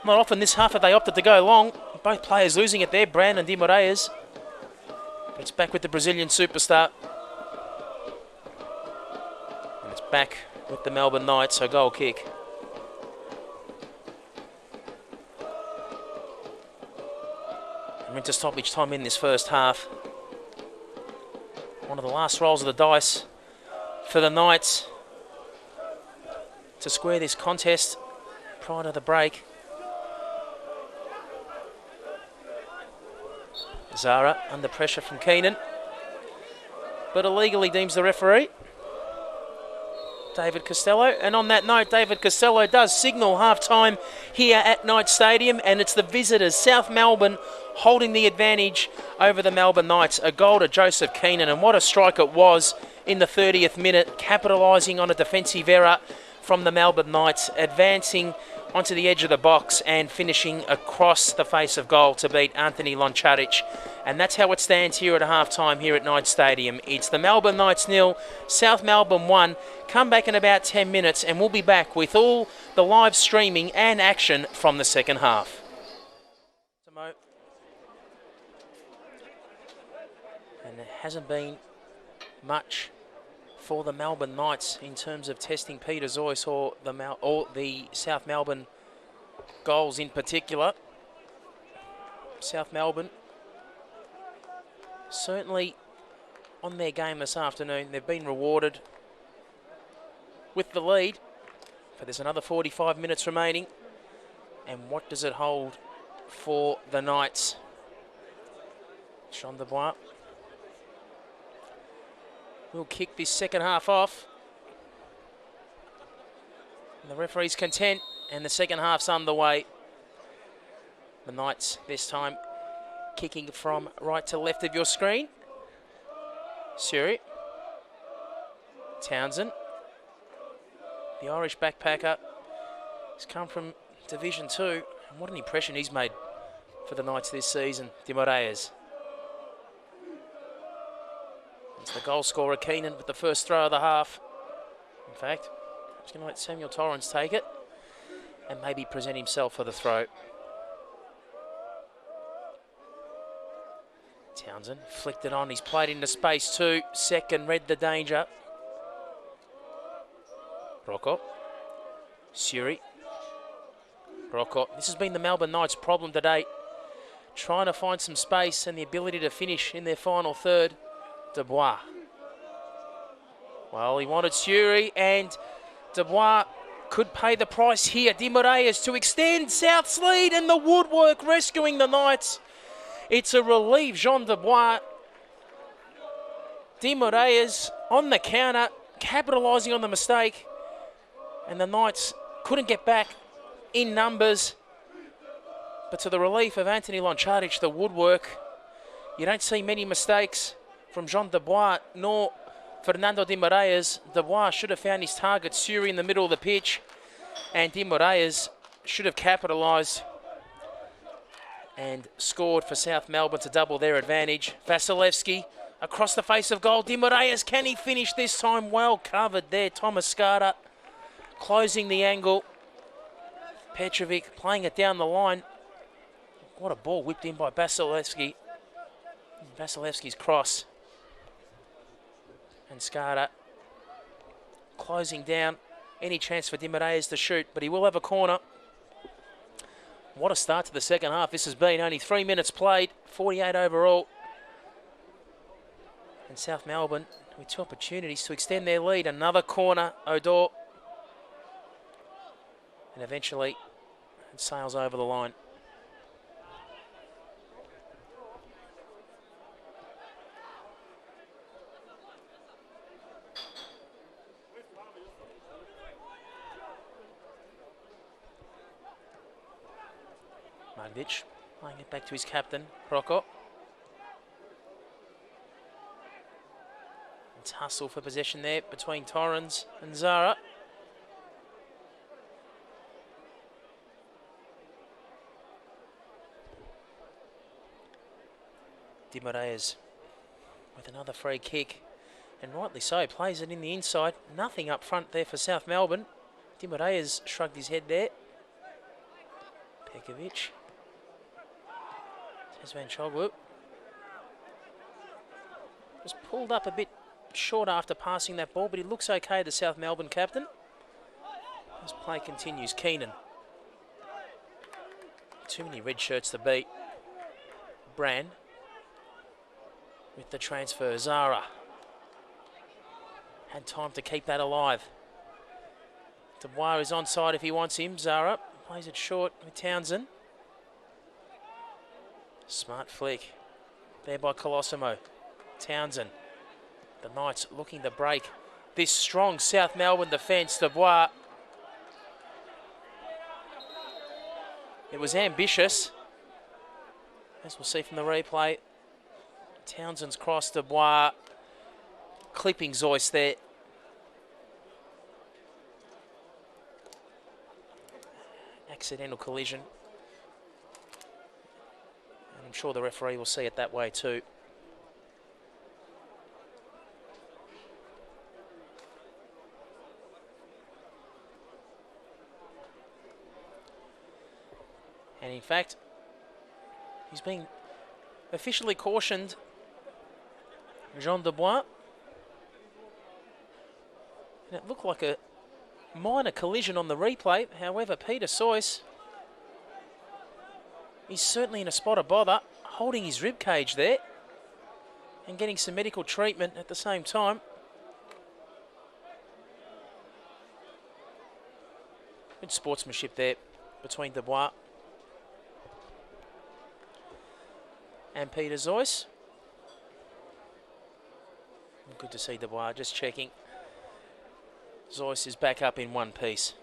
S1: not often this half have they opted to go long. Both players losing it there, Bran and Dubois. It's back with the Brazilian superstar. And it's back with the Melbourne Knights, so goal kick. And into stoppage time in this first half. One of the last rolls of the dice for the Knights to square this contest prior to the break. Zahra under pressure from Keenan, but illegally deems the referee, David Costello. And on that note, David Costello does signal half-time here at Knights Stadium, and it's the visitors, South Melbourne, holding the advantage over the Melbourne Knights. A goal to Josip Keenan, and what a strike it was in the 30th minute, capitalising on a defensive error from the Melbourne Knights, advancing onto the edge of the box and finishing across the face of goal to beat Antony Loncaric. And that's how it stands here at half-time here at Knights Stadium. It's the Melbourne Knights 0, South Melbourne 1. Come back in about 10 minutes and we'll be back with all the live streaming and action from the second half. And there hasn't been much for the Melbourne Knights in terms of testing Peter Zois or the South Melbourne goals in particular. South Melbourne certainly on their game this afternoon. They've been rewarded with the lead, but there's another 45 minutes remaining. And what does it hold for the Knights? Dubois will kick this second half off. And the referee's content, and the second half's underway. The Knights this time kicking from right to left of your screen. Surey. Townson. The Irish backpacker has come from Division 2. And what an impression he's made for the Knights this season. Dubois. It's the goal scorer, Keenan, with the first throw of the half. In fact, I'm just going to let Samuel Torrens take it and maybe present himself for the throw. Townson flicked it on. He's played into space too. Cetkin read the danger. Rocco. Surey. Rocco. This has been the Melbourne Knights' problem today. Trying to find some space and the ability to finish in their final third. Dubois. Well, he wanted Surey, and Dubois could pay the price here. Dubois to extend South's lead, and the woodwork rescuing the Knights. It's a relief, Jean Dubois. Dubois on the counter, capitalising on the mistake, and the Knights couldn't get back in numbers. But to the relief of Antony Loncaric, the woodwork, you don't see many mistakes from Jean Dubois, nor Fernando Dubois. Dubois should have found his target, Surey, in the middle of the pitch, and Dubois should have capitalised and scored for South Melbourne to double their advantage. Vasilevski across the face of goal. Dubois, can he finish this time? Well covered there. Thomas Skara closing the angle. Petrovic playing it down the line. What a ball whipped in by Vasilevski. Vasilevski's cross. And Skara closing down any chance for Dubois to shoot, but he will have a corner. What a start to the second half this has been. Only 3 minutes played, 48 overall. And South Melbourne with 2 opportunities to extend their lead. Another corner, Odor. And eventually it sails over the line. Magdic playing it back to his captain, Rocco. It's hustle for possession there between Torrens and Zahra. Dubois with another free kick, and rightly so, plays it in the inside. Nothing up front there for South Melbourne. Dubois shrugged his head there. Pekovic. Tavsancioglu. Was pulled up a bit short after passing that ball, but he looks okay, the South Melbourne captain. As play continues, Keenan. Too many red shirts to beat. Bran with the transfer. Zahra had time to keep that alive. Dubois is onside if he wants him. Zahra plays it short with Townson. Smart flick there by Colosimo. Townson. The Knights looking to break this strong South Melbourne defence. Dubois. It was ambitious, as we'll see from the replay. Townsend's cross, Dubois clipping Zois there. Accidental collision. And I'm sure the referee will see it that way too. And in fact, he's been officially cautioned, Jean Dubois. And it looked like a minor collision on the replay. However, Peter Zois, he's certainly in a spot of bother, holding his rib cage there and getting some medical treatment at the same time. Good sportsmanship there between Dubois and Peter Zois. Good to see Dubois, just checking. Zois is back up in one piece.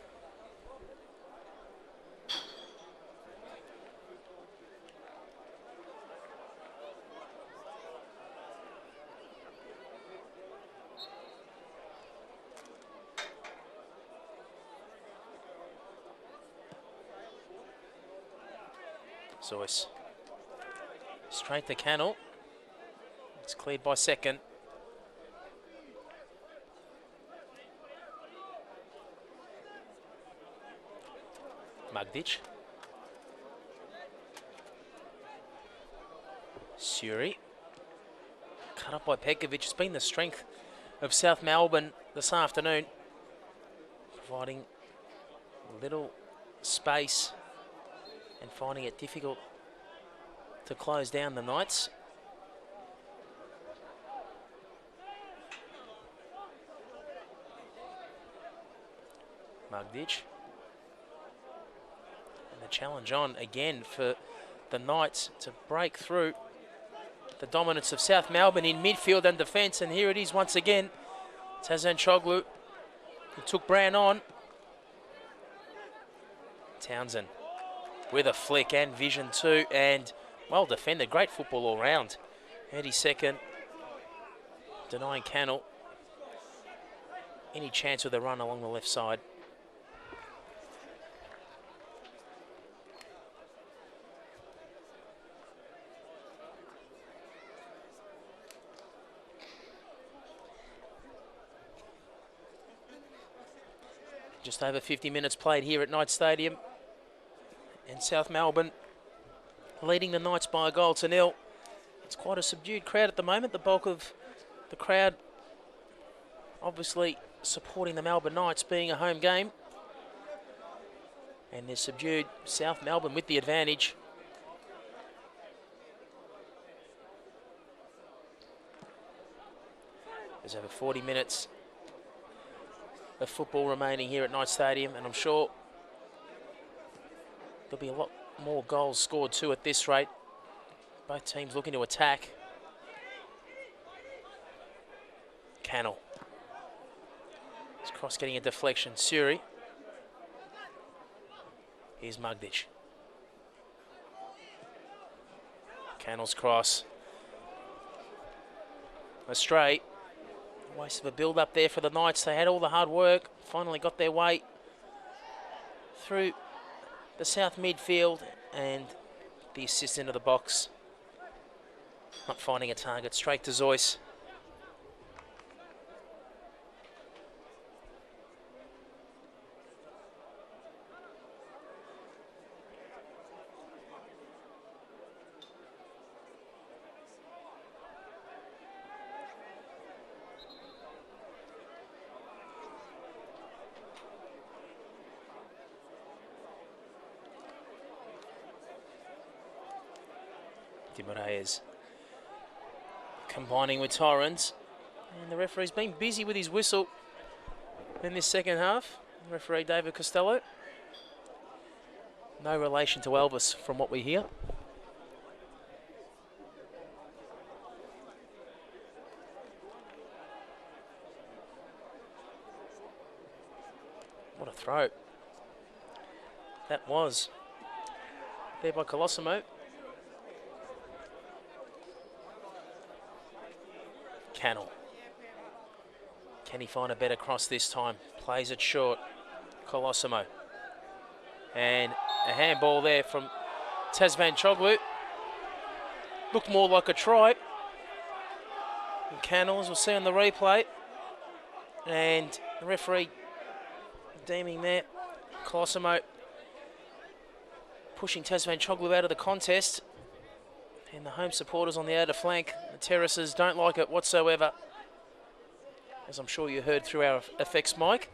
S1: Zois. Straight to Cannell. It's cleared by Cetkin. Magdic. Surey. Cut up by Pekovic. It's been the strength of South Melbourne this afternoon, providing little space and finding it difficult to close down the Knights. Magdic. And the challenge on again for the Knights to break through the dominance of South Melbourne in midfield and defence. And here it is once again. Tavsancioglu, who took Bran on. Townson with a flick and vision too, and well defended. Great football all round. 82nd, denying Cannell any chance with a run along the left side. Just over 50 minutes played here at Knights Stadium. And South Melbourne leading the Knights by a goal to nil. It's quite a subdued crowd at the moment. The bulk of the crowd obviously supporting the Melbourne Knights, being a home game. And they're subdued. South Melbourne with the advantage. There's over 40 minutes of football remaining here at Knights Stadium, and I'm sure there'll be a lot more goals scored too at this rate. Both teams looking to attack. Cannell. His cross getting a deflection. Surey. Here's Magdic. Cannell's cross. Astray. Waste of a build up there for the Knights. They had all the hard work. Finally got their way through the south midfield, and the assist into the box Not finding a target, straight to Zois. Dubois combining with Torrens, and the referee's been busy with his whistle in this second half. Referee David Costello. No relation to Elvis from what we hear. What a throw that was there by Colosimo. Cannell. Can he find a better cross this time? Plays it short. Colosimo. And a handball there from Tavsancioglu. Looked more like a try. And Cannell, as we'll see on the replay. And the referee deeming there. Colosimo pushing Tavsancioglu out of the contest. And the home supporters on the outer flank, the terraces, don't like it whatsoever, as I'm sure you heard through our effects mic.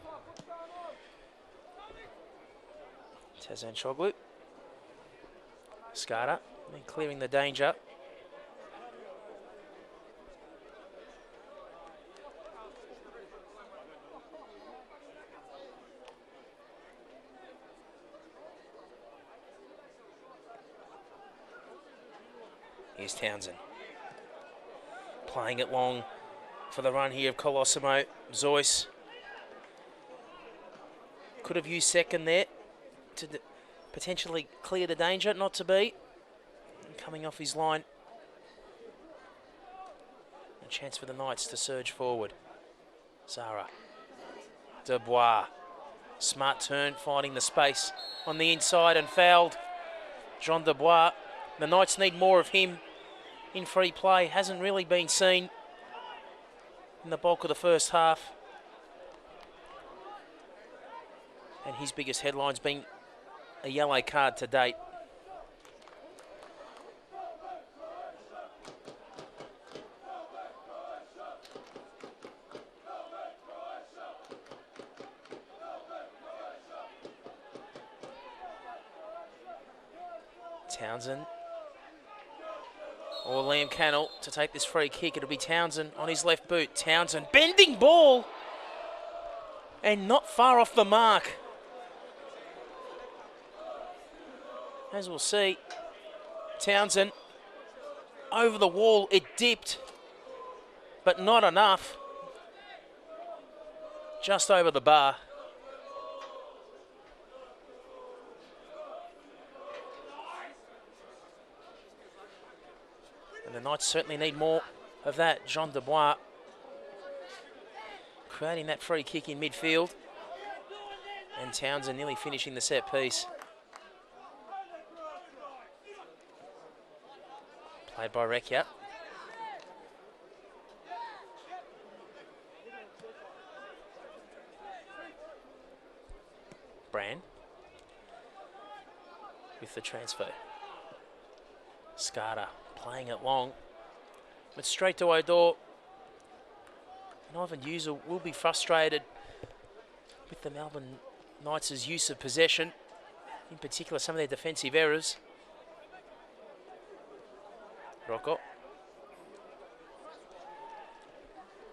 S1: Tavsancioglu. Skara, clearing the danger. Here's Townson. Playing it long for the run here of Colosimo. Zois could have used Cetkin there to potentially clear the danger, not to be. Coming off his line. A chance for the Knights to surge forward. Zahra. Dubois. Smart turn, finding the space on the inside and fouled. Jean Dubois. The Knights need more of him in free play. Hasn't really been seen in the bulk of the first half. And his biggest headline's been a yellow card to date. Townson. Or Liam Cannell to take this free kick. It'll be Townson on his left boot. Townson, bending ball. And not far off the mark. As we'll see, Townson over the wall. It dipped, but not enough. Just over the bar. And the Knights certainly need more of that. Jean Dubois creating that free kick in midfield. And Townsend nearly finishing the set piece. Played by Rekia. Bran with the transfer. Skara playing it long, but straight to O'Dor. And Ivan User will be frustrated with the Melbourne Knights' use of possession, in particular some of their defensive errors. Rocco.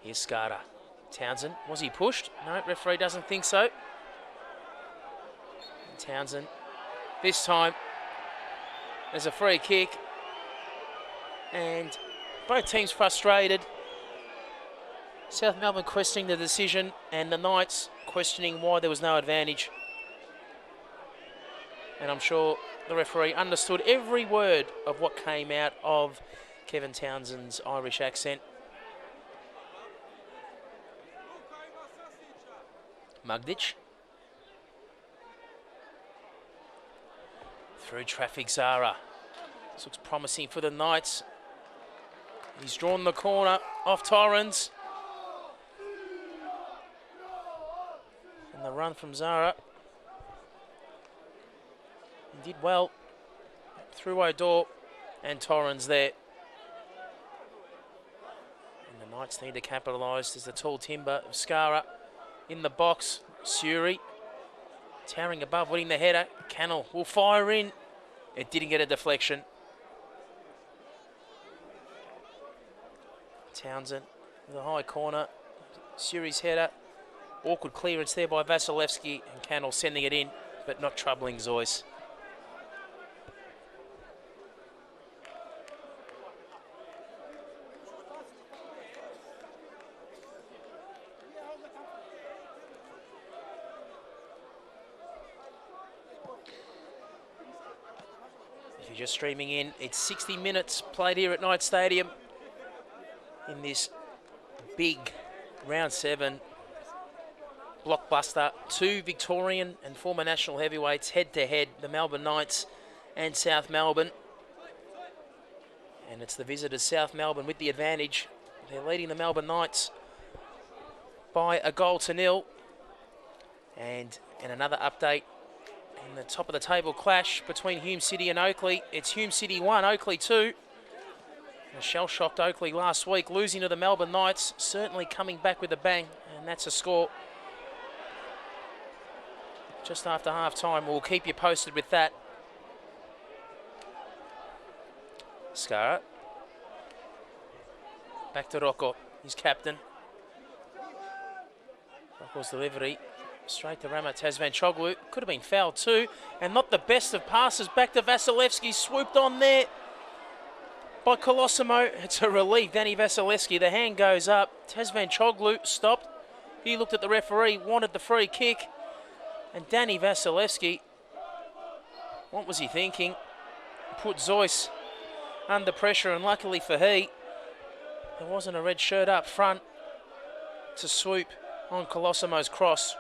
S1: Here's Skara. Townsend, was he pushed? No, referee doesn't think so. And Townsend, this time, there's a free kick. And both teams frustrated. South Melbourne questioning the decision, and the Knights questioning why there was no advantage. And I'm sure the referee understood every word of what came out of Kevin Townsend's Irish accent. Magdic. Through traffic, Zahra. This looks promising for the Knights. He's drawn the corner off Torrens. And the run from Zahra. He did well through O'Dor and Torrens there. And the Knights need to capitalise. There's the tall timber of Skara in the box. Surey towering above, winning the header. Cannell will fire in. It didn't get a deflection. Townson with a high corner. Surey's header. Awkward clearance there by Vasilevski, and Cannell sending it in, but not troubling Zois. If you're just streaming in, it's 60 minutes played here at Knights Stadium in this big round 7 blockbuster. Two Victorian and former national heavyweights head to head, the Melbourne Knights and South Melbourne. And it's the visitors, South Melbourne, with the advantage. They're leading the Melbourne Knights by a goal to nil. And in another update, in the top of the table clash between Hume City and Oakley, it's Hume City 1, Oakley 2. A shell-shocked Oakley last week, losing to the Melbourne Knights, certainly coming back with a bang, and that's a score just after half-time. We'll keep you posted with that. Skara. Back to Rocco, his captain. Rocco's delivery, straight to Rama. Tavsancioglu, could have been fouled too, and not the best of passes. Back to Vasilevski, swooped on there by Colosimo. It's a relief. Danny Vasilevski, the hand goes up. Tavsancioglu stopped. He looked at the referee, wanted the free kick. And Danny Vasilevski, what was he thinking? Put Zois under pressure, and luckily for he, there wasn't a red shirt up front to swoop on Colosimo's cross.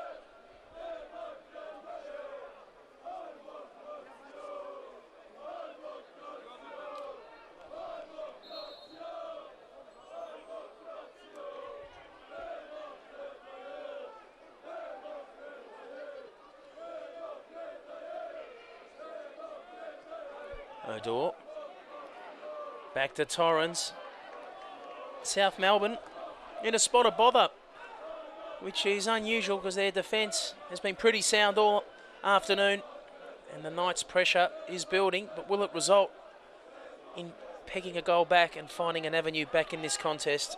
S1: O'Dor. Back to Torrens. South Melbourne in a spot of bother, which is unusual because their defence has been pretty sound all afternoon, and the Knights' pressure is building, but will it result in pegging a goal back and finding an avenue back in this contest?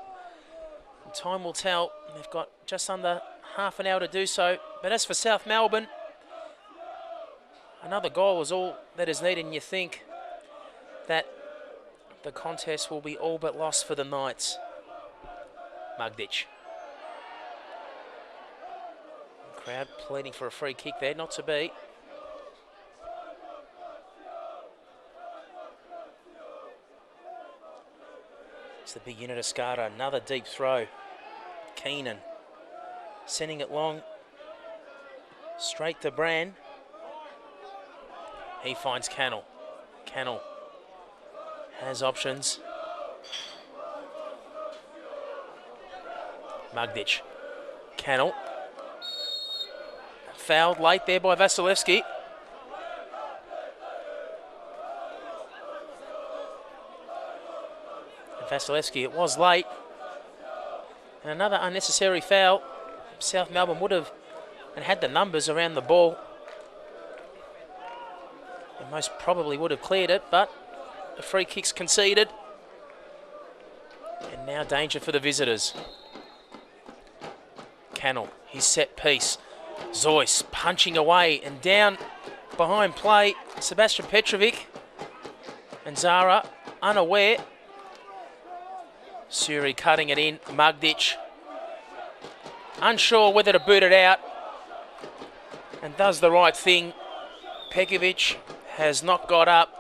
S1: And time will tell. They've got just under half an hour to do so, but as for South Melbourne, another goal is all that is needed, and you think that the contest will be all but lost for the Knights. Magdic. The crowd pleading for a free kick there, not to be. It's the big unit of Skara, another deep throw. Keenan sending it long, straight to Bran. He finds Cannell. Cannell has options. Magdic. Cannell. Fouled late there by Vasilevski. And Vasilevski, it was late. And another unnecessary foul. South Melbourne would have and had the numbers around the ball. And most probably would have cleared it, but the free kick's conceded. And now danger for the visitors. Cannell, his set piece. Zois punching away and down behind play. Sebastian Petrovic and Zahra unaware. Surey cutting it in. Magdic unsure whether to boot it out and does the right thing. Pekovic has not got up.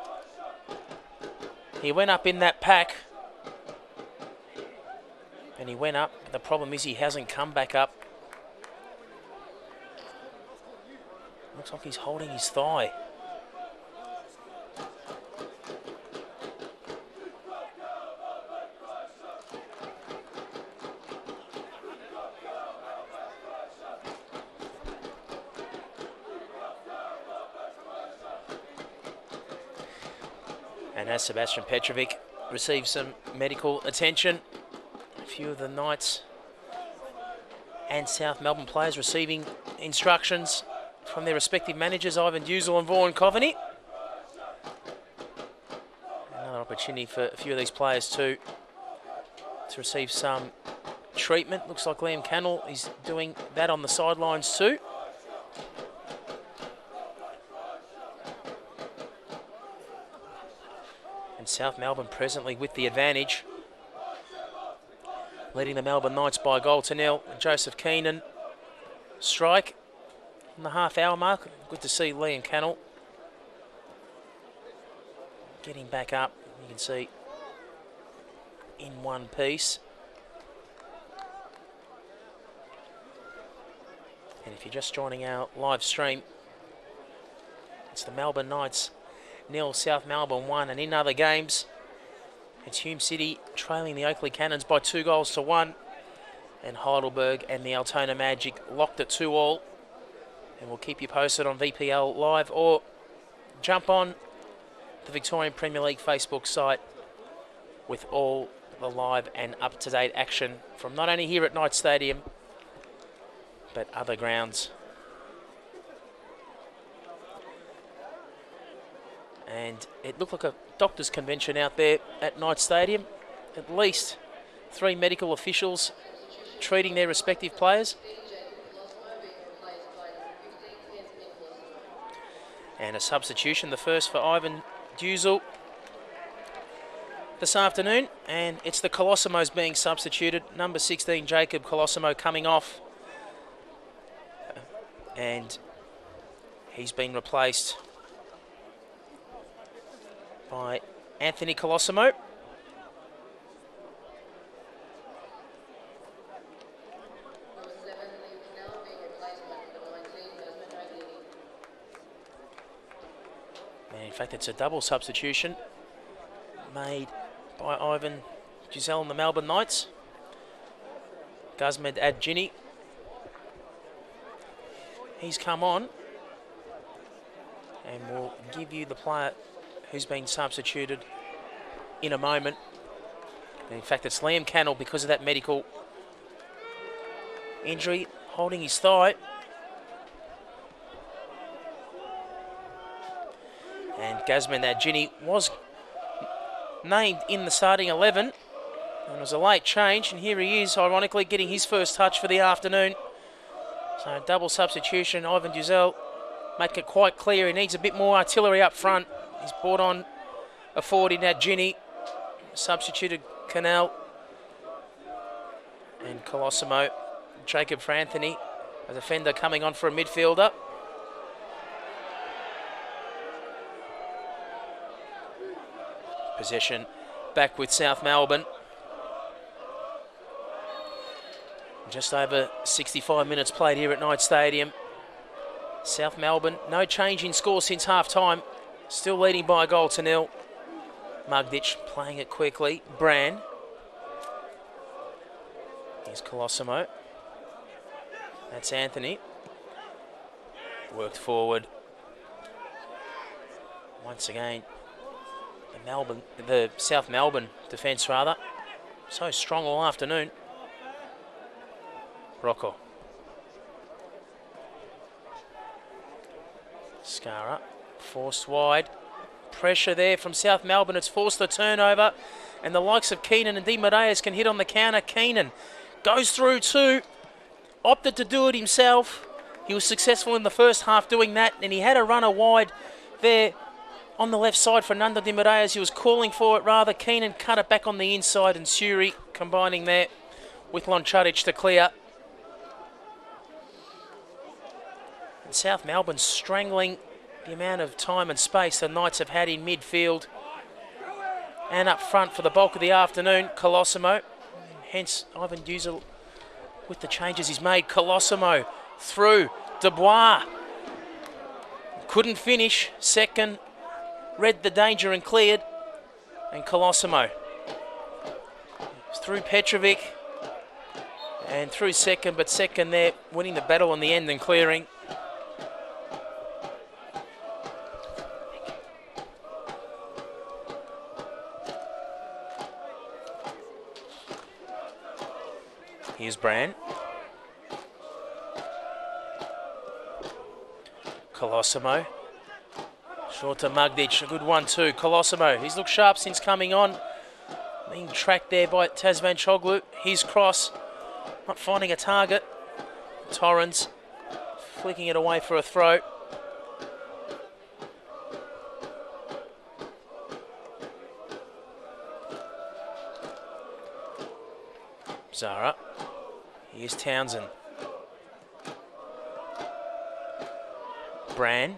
S1: He went up in that pack. And he went up. The problem is he hasn't come back up. Looks like he's holding his thigh. And as Sebastian Petrovic receives some medical attention, a few of the Knights and South Melbourne players receiving instructions from their respective managers, Ivan Duzel and Vaughan Coveney. Another opportunity for a few of these players to receive some treatment. Looks like Liam Cannell is doing that on the sidelines too. And South Melbourne presently with the advantage, leading the Melbourne Knights by a goal to nil. Joseph Keenan strike on the half-hour mark. Good to see Liam Cannell getting back up. You can see in one piece. And if you're just joining our live stream, it's the Melbourne Knights 0, South Melbourne 1. And in other games, it's Hume City trailing the Oakley Cannons by 2 goals to 1. And Heidelberg and the Altona Magdic locked at 2-2. And we'll keep you posted on VPL Live, or jump on the Victorian Premier League Facebook site with all the live and up-to-date action from not only here at Knights Stadium, but other grounds. And it looked like a doctor's convention out there at Knights Stadium. At least 3 medical officials treating their respective players. And a substitution, the first for Ivan Duzel this afternoon. And it's the Colosimos being substituted. Number 16, Jacob Colosimo, coming off. And he's been replaced by Antony Colosimo. And in fact, it's a double substitution made by Ivan Duzel and the Melbourne Knights. Gazmend Ajdini, he's come on, and we'll give you the player who's been substituted in a moment. And in fact, it's Liam Cannell, because of that medical injury, holding his thigh. And Gazmend Ajdini was named in the starting 11, and it was a late change, and here he is, ironically, getting his first touch for the afternoon. So double substitution. Ivan Duzel make it quite clear he needs a bit more artillery up front. He's brought on a forward in Ajdini, substituted Cannell and Colosimo. Jacob for Antony, a defender coming on for a midfielder. Possession back with South Melbourne. Just over 65 minutes played here at Knights Stadium. South Melbourne, no change in score since half-time. Still leading by a goal to nil. Magdic playing it quickly. Bran. Here's Colosimo. That's Antony. Worked forward. Once again, the South Melbourne defence rather, so strong all afternoon. Rocco. Skara forced wide. Pressure there from South Melbourne. It's forced the turnover, and the likes of Keenan and Di Mareas can hit on the counter. Keenan goes through too. Opted to do it himself. He was successful in the first half doing that, and he had a runner wide there on the left side for Nando Di Mareas. He was calling for it rather. Keenan cut it back on the inside, and Surey combining there with Loncaric to clear. And South Melbourne strangling the amount of time and space the Knights have had in midfield and up front for the bulk of the afternoon. Colosimo, hence Ivan Duzel with the changes he's made. Colosimo through Dubois, couldn't finish. Cetkin read the danger and cleared, and Colosimo through Petrovic and through Cetkin, but Cetkin there winning the battle in the end and clearing. Here's Bran. Colosimo. Short to Magdic. A good one too. Colosimo. He's looked sharp since coming on. Being tracked there by Tavsancioglu. His cross. Not finding a target. Torrens flicking it away for a throw. Zahra. Here's Townson. Bran.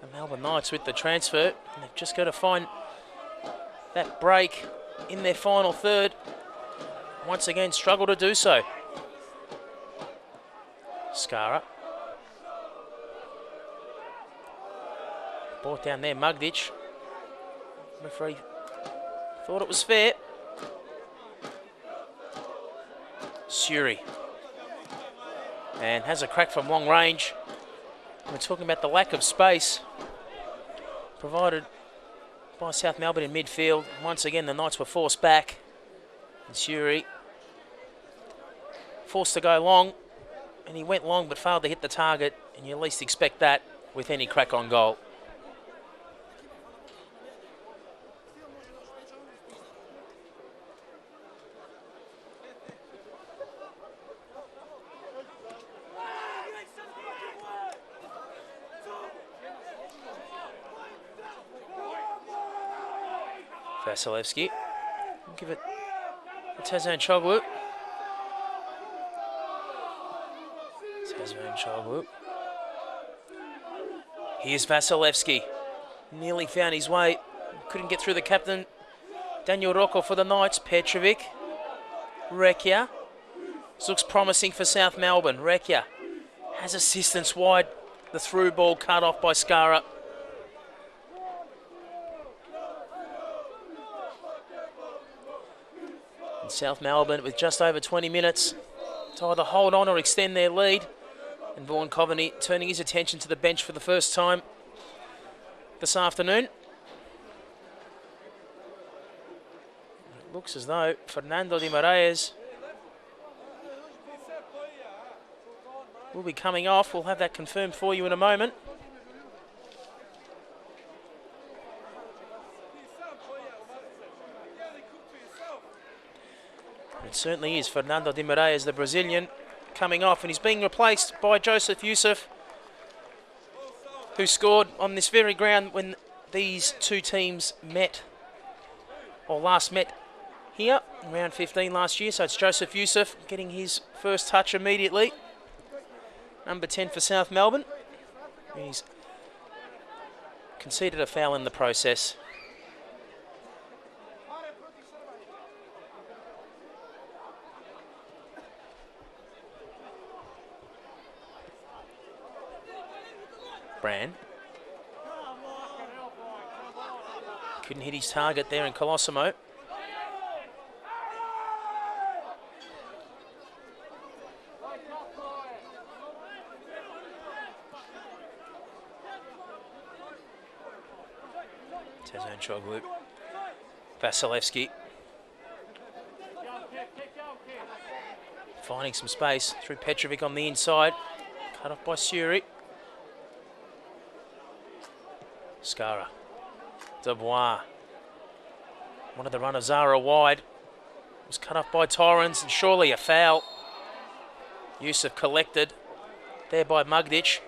S1: The Melbourne Knights with the transfer. And they've just got to find that break in their final third. Once again, struggle to do so. Skara. Brought down there, Magdic. Referee thought it was fair. Surey. And has a crack from long range. We're talking about the lack of space provided by South Melbourne in midfield. Once again, the Knights were forced back. And Surey forced to go long. And he went long but failed to hit the target. And you at least expect that with any crack on goal. Vasilevski. Give it to Tavsancioglu. Tavsancioglu. Here's Vasilevski. Nearly found his way. Couldn't get through the captain. Daniel Rocco for the Knights. Petrovic. Rekia. This looks promising for South Melbourne. Rekia has assistance wide. The through ball cut off by Skara. South Melbourne with just over 20 minutes to either hold on or extend their lead. And Vaughan Coveney turning his attention to the bench for the first time this afternoon. It looks as though Fernando de Moraes will be coming off. We'll have that confirmed for you in a moment. It certainly is Fernando de Moraes, the Brazilian, coming off, and he's being replaced by Josip, who scored on this very ground when these two teams met, or last met here in round 15 last year. So it's Josip getting his first touch immediately. Number 10 for South Melbourne. He's conceded a foul in the process. Bran. Couldn't hit his target there in Colosimo. Tavsancioglu. Vasilevski. Finding some space through Petrovic on the inside. Cut off by Surey. Skara. Dubois. One of the runners, Zahra wide. Was cut off by Torrens, and surely a foul. Josip collected there by Magdic.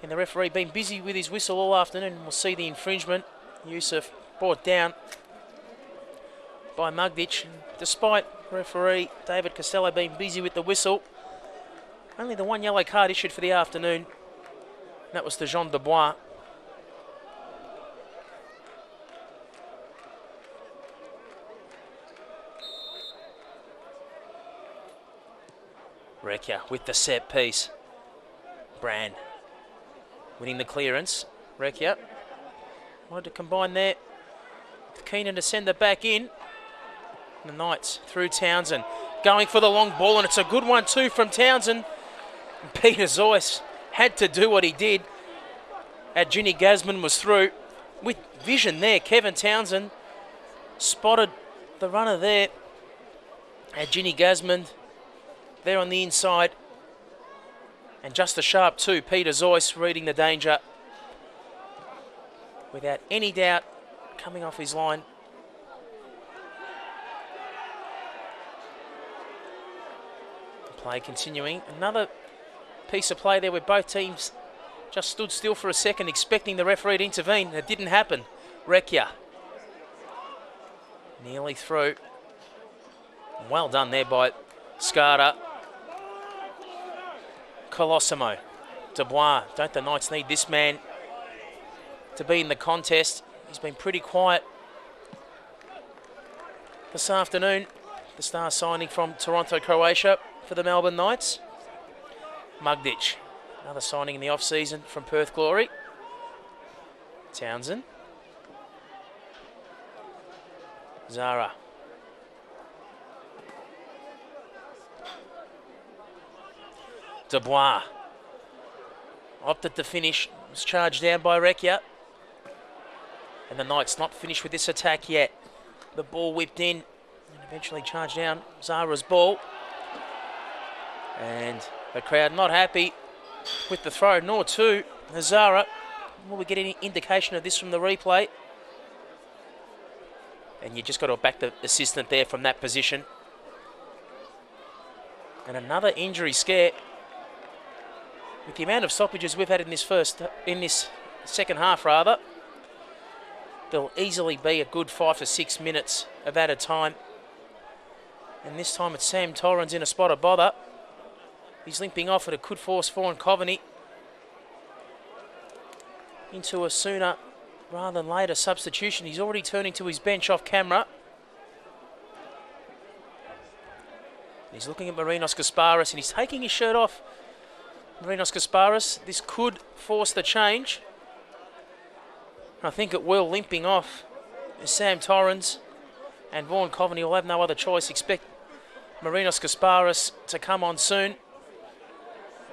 S1: And the referee been busy with his whistle all afternoon. We'll see the infringement. Josip brought down by Magdic. And despite referee David Costello being busy with the whistle, only the one yellow card issued for the afternoon. That was to Jean Dubois. Rekia with the set piece. Bran winning the clearance. Rekia wanted to combine there. Keenan to send it back in. The Knights through Townson. Going for the long ball, and it's a good one too from Townson. And Peter Zois had to do what he did. Ajdini Gazmend was through with vision there. Kevin Townson spotted the runner there, Ajdini Gazmend, there on the inside. And just a sharp two, Peter Zois reading the danger. Without any doubt, coming off his line. Play continuing. Another piece of play there where both teams just stood still for a second, expecting the referee to intervene. It didn't happen. Recchia. Nearly through. Well done there by Skara. Colosimo. Dubois. Don't the Knights need this man to be in the contest? He's been pretty quiet this afternoon. The star signing from Toronto, Croatia for the Melbourne Knights. Magdic. Another signing in the off-season from Perth Glory. Townson. Zahra. Dubois. Opted to finish. Was charged down by Recchia. And the Knights not finished with this attack yet. The ball whipped in and eventually charged down. Zahra's ball. And the crowd not happy with the throw, nor too Zahra. Will we get any indication of this from the replay? And you just got to back the assistant there from that position. And another injury scare. With the amount of stoppages we've had in this second half rather, there'll easily be a good 5 to 6 minutes of added time. And this time it's Sam Torrens in a spot of bother. He's limping off, and it could force Vaughan Coveney into a sooner rather than later substitution. He's already turning to his bench off camera. He's looking at Marino Gasparis, and he's taking his shirt off. Marino Gasparis, this could force the change. I think it will. Limping off is Sam Torrens, and Vaughan Coveney will have no other choice. Expect Marino Gasparis to come on soon.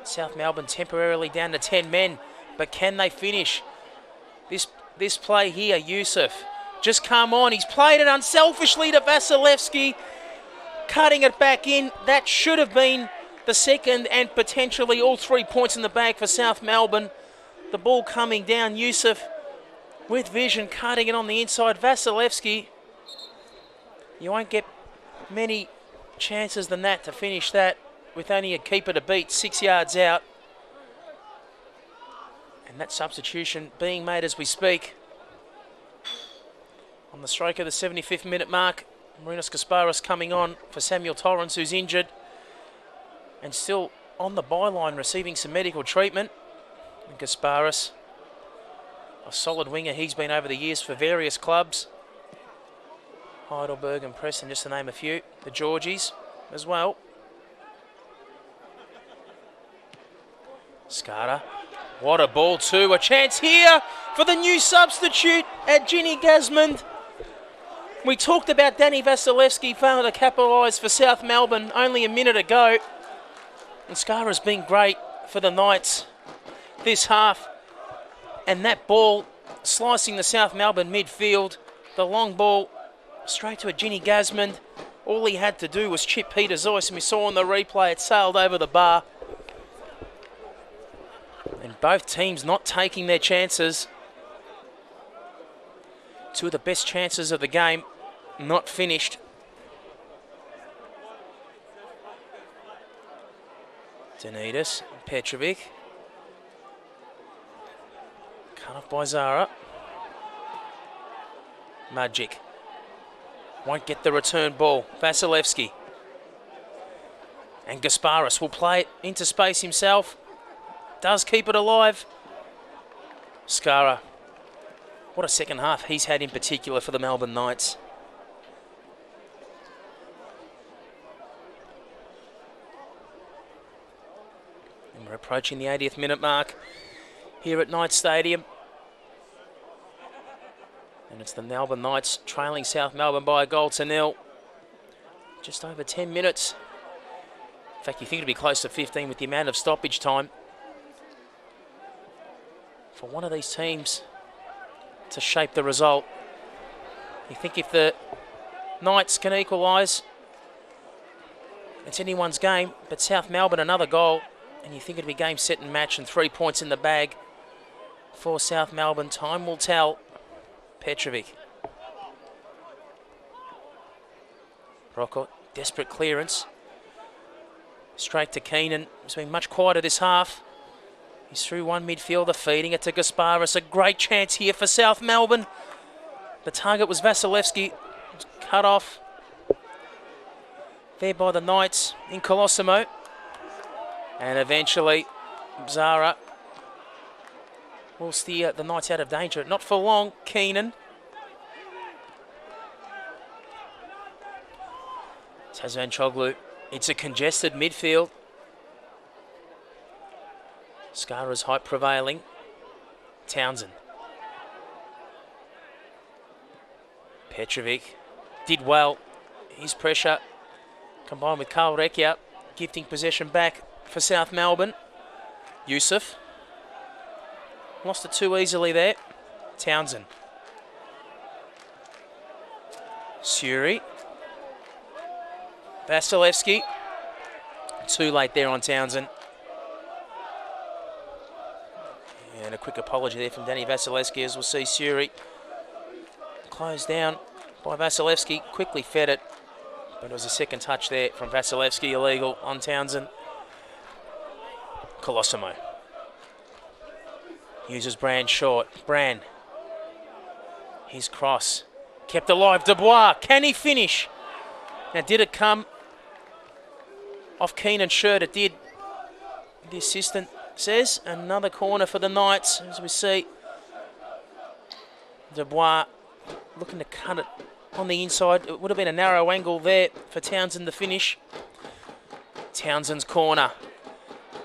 S1: South Melbourne temporarily down to 10 men, but can they finish? This play here, Josip, just come on. He's played it unselfishly to Vasilevski, cutting it back in. That should have been the second and potentially all 3 points in the bag for South Melbourne. The ball coming down, Josip with vision, cutting it on the inside. Vasilevski, you won't get many chances than that to finish that with only a keeper to beat 6 yards out. And that substitution being made as we speak. On the stroke of the 75th minute mark, Marino Gasparis coming on for Samuel Torrens, who's injured and still on the byline receiving some medical treatment. And Gasparis, a solid winger he's been over the years for various clubs. Heidelberg and Preston, just to name a few. The Georgies as well. Skara. What a ball too. A chance here for the new substitute, Ajdini Gazmend. We talked about Danny Vasilevski failing to capitalise for South Melbourne only a minute ago. And Skara's been great for the Knights this half. And that ball slicing the South Melbourne midfield. The long ball straight to Ajdini Gazmend. All he had to do was chip Peter Zois, and we saw on the replay it sailed over the bar. And both teams not taking their chances. Two of the best chances of the game not finished. Denidas, Petrovic. Cut off by Zahra. Magdic. Won't get the return ball. Vasilevski. And Gasparis will play it into space himself. Does keep it alive. Skara. What a second half he's had in particular for the Melbourne Knights. And we're approaching the 80th minute mark here at Knights Stadium. And it's the Melbourne Knights trailing South Melbourne by a goal to nil. Just over 10 minutes. In fact, you think it'd be close to 15 with the amount of stoppage time. For one of these teams to shape the result. You think if the Knights can equalise. It's anyone's game, but South Melbourne another goal, and you think it'd be game, set and match and 3 points in the bag for South Melbourne. Time will tell. Petrovic. Rocco, desperate clearance. Straight to Keenan. It's been much quieter this half. He's through one midfielder, feeding it to Gasparis. A great chance here for South Melbourne. The target was Vasilevski. Cut off there by the Knights in Colosimo. And eventually, Zahra will steer the Knights out of danger. Not for long, Keenan. Tavsancioglu. It's a congested midfield. Skara's height prevailing. Townson. Petrovic did well. His pressure combined with Carl Rekia gifting possession back for South Melbourne. Josip. Lost it too easily there. Townson. Surey. Vasilevski. Too late there on Townson. And a quick apology there from Danny Vasilevski, as we'll see Surey closed down by Vasilevski. Quickly fed it, but it was a second touch there from Vasilevski, illegal on Townson. Colosimo uses Bran short. Bran. His cross. Kept alive. Dubois. Can he finish? Now, did it come off Keenan's shirt? It did. The assistant says another corner for the Knights, as we see Dubois looking to cut it on the inside. It would have been a narrow angle there for Townsend to finish. Townsend's corner.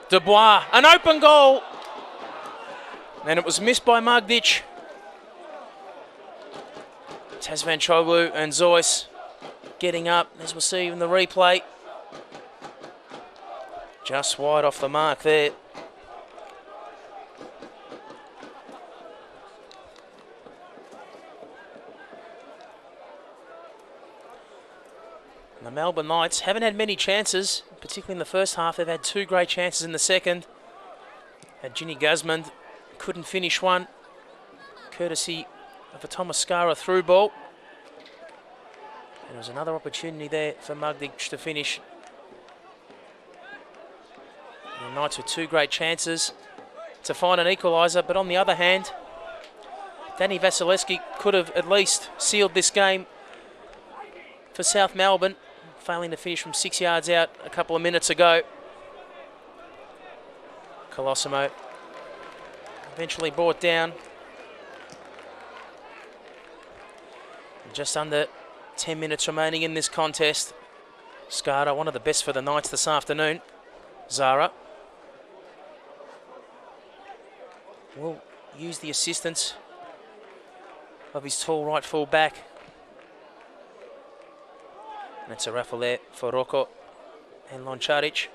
S1: Dubois, an open goal. And it was missed by Magdic. Tavsancioglu and Zois getting up, as we'll see in the replay. Just wide off the mark there. The Melbourne Knights haven't had many chances, particularly in the first half. They've had 2 great chances in the second. Ajdini Gazmend couldn't finish one, courtesy of a Thomas Skara through ball. And there was another opportunity there for Magdic to finish. The Knights with 2 great chances to find an equaliser, but on the other hand, Danny Vasilevski could have at least sealed this game for South Melbourne, failing to finish from 6 yards out a couple of minutes ago. Colosimo eventually brought down. Just under 10 minutes remaining in this contest. Skara, one of the best for the Knights this afternoon. Zahra will use the assistance of his tall right full back. And it's a raffle there for Rocco and Loncaric.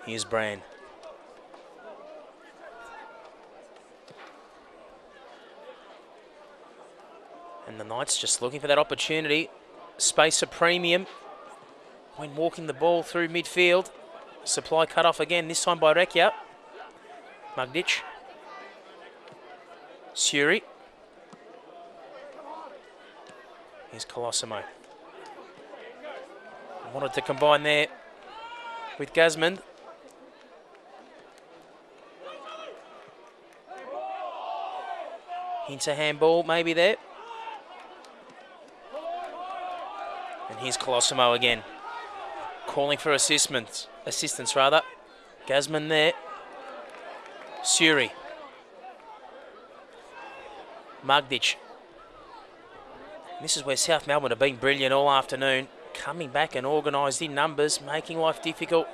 S1: Here's Bran. And the Knights just looking for that opportunity. Space a premium when walking the ball through midfield. Supply cut off again, this time by Rekia. Magdic. Surey. Here's Colosimo. Wanted to combine there with Gazmend. Into handball maybe there. And here's Colosimo again. Calling for assistance rather. Gazmend there. Surey. Magdic. This is where South Melbourne have been brilliant all afternoon. Coming back and organised in numbers, making life difficult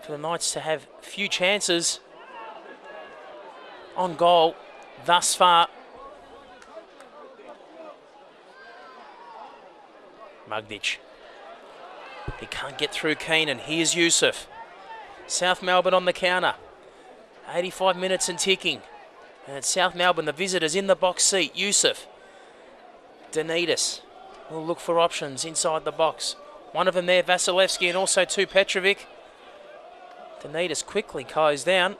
S1: for the Knights to have few chances on goal thus far. Magdic. He can't get through Keenan. Here's Josip. South Melbourne on the counter. 85 minutes and ticking. And it's South Melbourne, the visitors in the box seat. Josip. Denitis will look for options inside the box. One of them there, Vasilevski, and also two Petrovic. Denitis quickly goes down.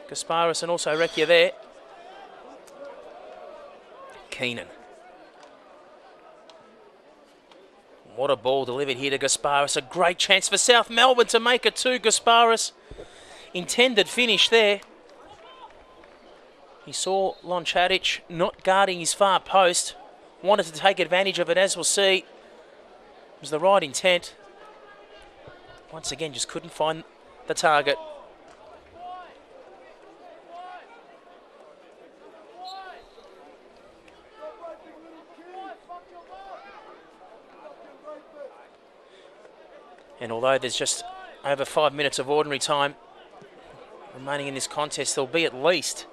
S1: Gasparis and also Recchia there. Keenan. What a ball delivered here to Gasparis. A great chance for South Melbourne to make it 2. Gasparis. Intended finish there. He saw Loncaric not guarding his far post. Wanted to take advantage of it, as we'll see. It was the right intent. Once again, just couldn't find the target. And although there's just over 5 minutes of ordinary time remaining in this contest, there'll be at least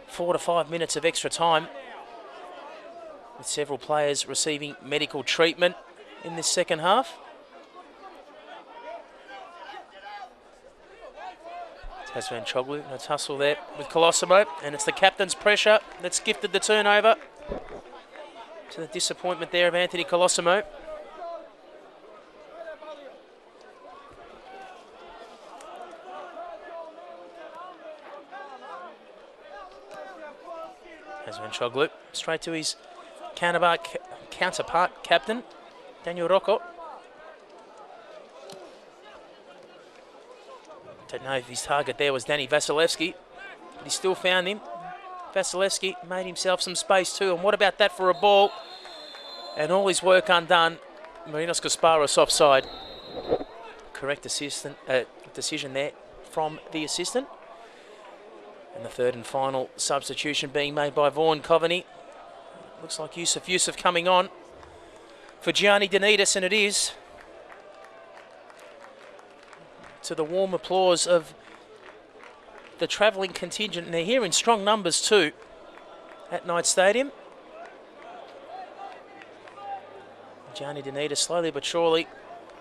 S1: 4 to 5 minutes of extra time, with several players receiving medical treatment in this second half. Tavsancioglu, a tussle there with Colosimo, and it's the captain's pressure that's gifted the turnover, to the disappointment there of Antony Colosimo. Tavsancioglu straight to his counterpart captain, Daniel Rocco. Don't know if his target there was Danny Vasilevski, but he still found him. Vasilevski made himself some space too, and what about that for a ball? And all his work undone. Marino Gasparis offside. Correct decision there from the assistant. And the third and final substitution being made by Vaughan Coveney. Looks like Josip coming on for Gianni Denitis, and it is. To the warm applause of the travelling contingent, and they're here in strong numbers too at Knight Stadium. Gianni Denitis slowly but surely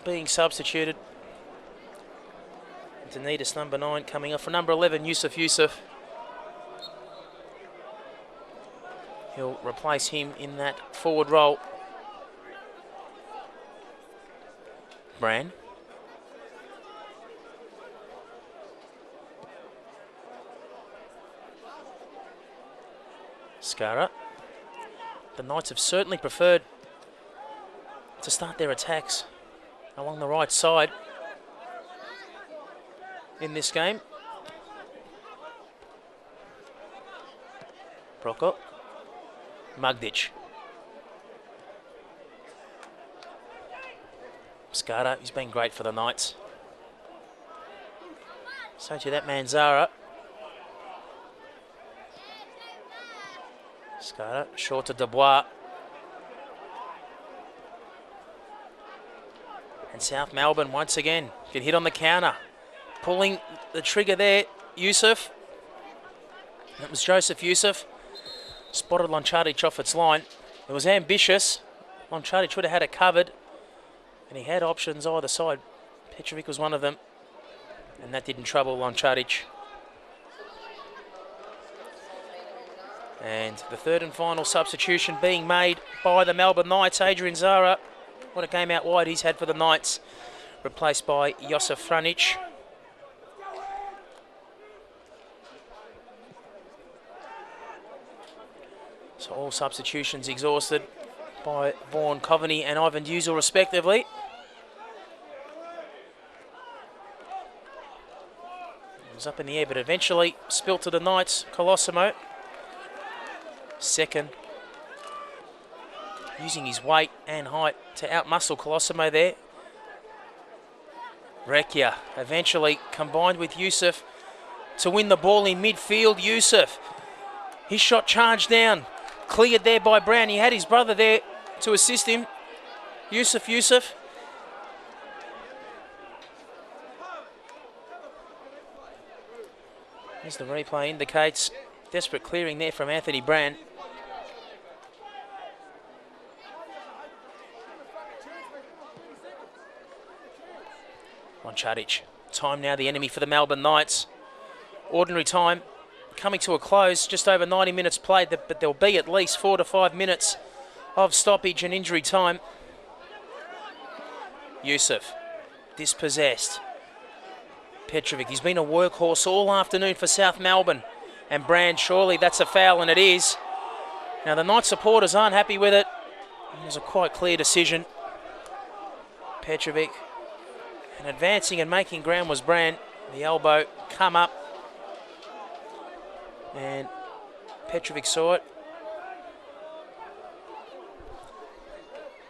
S1: being substituted. Denitis number 9 coming off for number 11, Josip. He'll replace him in that forward role. Bran. Skara. The Knights have certainly preferred to start their attacks along the right side in this game. Rocco. Magdic. Skara, he's been great for the Knights. So to that man Zahra. Skara, short to Dubois. And South Melbourne once again get hit on the counter. Pulling the trigger there, Josip. That was Josip. Spotted Loncaric off its line. It was ambitious. Loncaric would have had it covered. And he had options either side. Petrovic was one of them. And that didn't trouble Loncaric. And the third and final substitution being made by the Melbourne Knights. Adrian Zahra. What a game out wide he's had for the Knights. Replaced by Josip Franjic. So all substitutions exhausted by Vaughan Coveney and Ivan Duzel respectively. It was up in the air, but eventually spilt to the Knights. Colosimo. Second. Using his weight and height to outmuscle Colosimo there. Recchia eventually combined with Josip to win the ball in midfield. Josip. His shot charged down. Cleared there by Bran. He had his brother there to assist him. Josip. As the replay indicates, desperate clearing there from Anthony Bran. Loncaric Time now the enemy for the Melbourne Knights. Ordinary time coming to a close, just over 90 minutes played, but there'll be at least 4 to 5 minutes of stoppage and injury time. Josip, dispossessed. Petrovic, he's been a workhorse all afternoon for South Melbourne. And Bran, surely that's a foul, and it is. Now the Knights supporters aren't happy with it. It was a quite clear decision. Petrovic, and advancing and making ground was Bran. The elbow come up. And Petrovic saw it.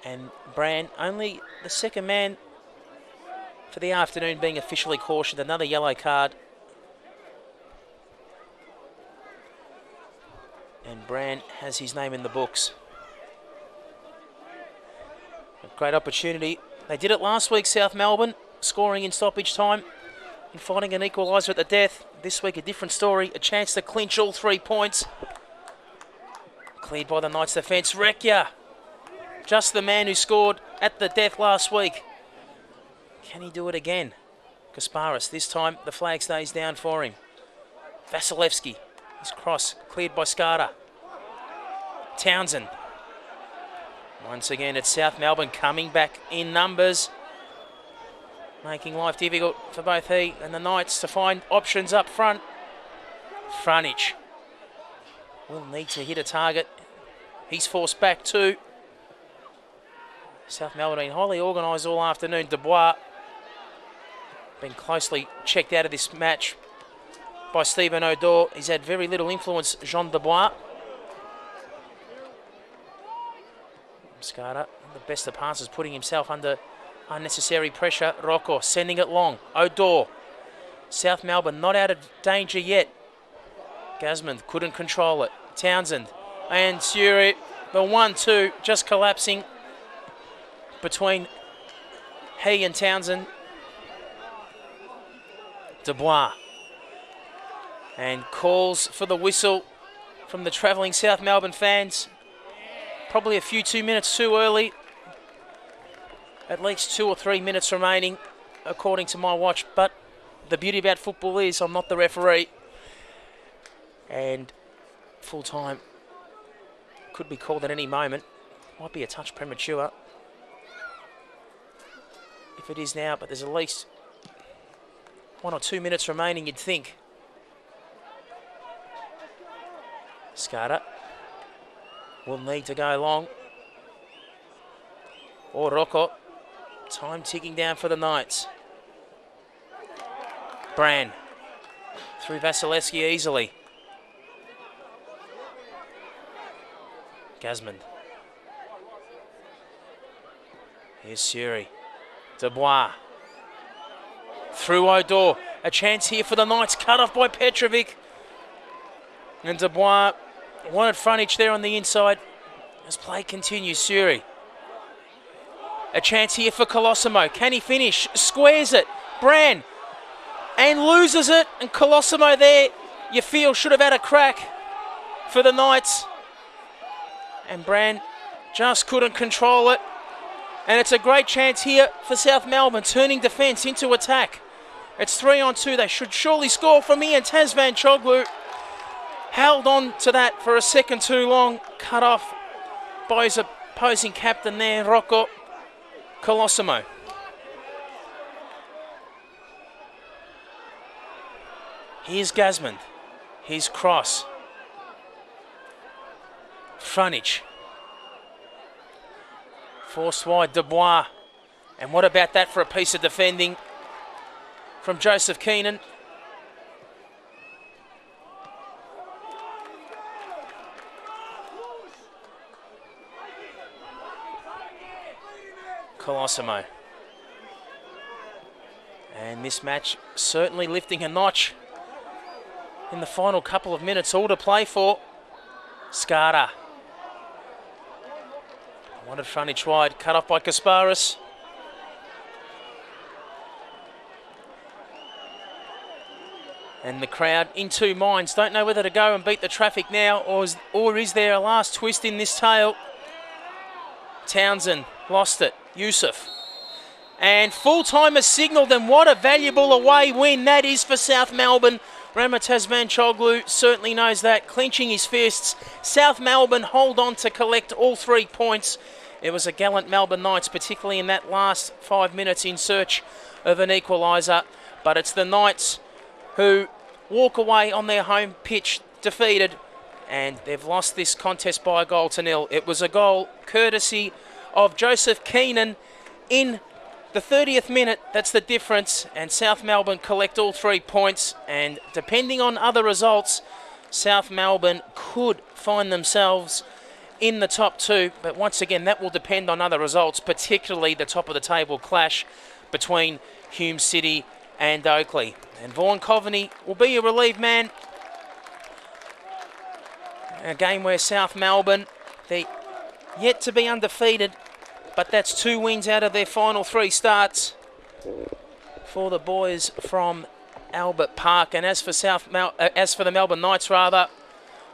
S1: And Bran, only the second man for the afternoon, being officially cautioned. Another yellow card. And Bran has his name in the books. A great opportunity. They did it last week, South Melbourne, scoring in stoppage time and finding an equaliser at the death. This week a different story, a chance to clinch all 3 points. Cleared by the Knights defence. Recchia, just the man who scored at the death last week. Can he do it again? Gasparis, this time the flag stays down for him. Vasilevski, his cross cleared by Skara. Townson. Once again, it's South Melbourne coming back in numbers, making life difficult for both he and the Knights to find options up front. Franjic will need to hit a target. He's forced back too. South Melbourne been highly organised all afternoon. Dubois been closely checked out of this match by Stephen O'Dore. He's had very little influence, Jean Dubois. Skara, the best of passes, putting himself under unnecessary pressure. Rocco sending it long. O'Dore. South Melbourne not out of danger yet. Gazmend couldn't control it. Townsend and Surey. The 1-2 just collapsing between he and Townsend. Dubois. And calls for the whistle from the travelling South Melbourne fans. Probably a few 2 minutes too early. At least 2 or 3 minutes remaining, according to my watch. But the beauty about football is I'm not the referee. And full time could be called at any moment. Might be a touch premature. If it is now, but there's at least 1 or 2 minutes remaining, you'd think. Skara will need to go long. Or Rocco. Time ticking down for the Knights. Bran. Through Vasilevski easily. Gazmend. Here's Surey. Dubois. Through O'Dore. A chance here for the Knights. Cut off by Petrovic. And Dubois wanted Franjic there on the inside. As play continues, Surey. A chance here for Colosimo. Can he finish? Squares it. Bran. And loses it. And Colosimo there, you feel, should have had a crack for the Knights. And Bran just couldn't control it. And it's a great chance here for South Melbourne, turning defence into attack. It's 3-on-2. They should surely score from here. And Tavsancioglu held on to that for a second too long. Cut off by his opposing captain there, Rocco. Colosimo. Here's Gazmend. His cross. Franjic. Forced wide, Dubois. And what about that for a piece of defending from Josip Keenan? Colosimo. And this match certainly lifting a notch in the final couple of minutes. All to play for. Skara. Wanted Franjic wide. Cut off by Gasparis. And the crowd in two minds. Don't know whether to go and beat the traffic now, or is there a last twist in this tale? Townson lost it. Josip. And full-time is signalled, and what a valuable away win that is for South Melbourne. Rama Tavsancioglu certainly knows that, clenching his fists. South Melbourne hold on to collect all 3 points. It was a gallant Melbourne Knights, particularly in that last 5 minutes in search of an equaliser. But it's the Knights who walk away on their home pitch defeated, and they've lost this contest by 1-0. It was a goal courtesy of Josip Keenan in the 30th minute. That's the difference, and South Melbourne collect all 3 points, and depending on other results, South Melbourne could find themselves in the top 2, but once again that will depend on other results, particularly the top of the table clash between Hume City and Oakley. And Vaughan Coveney will be a relieved man. A game where South Melbourne, they're yet to be undefeated, but that's 2 wins out of their final 3 starts for the boys from Albert Park. And as for the Melbourne Knights, rather,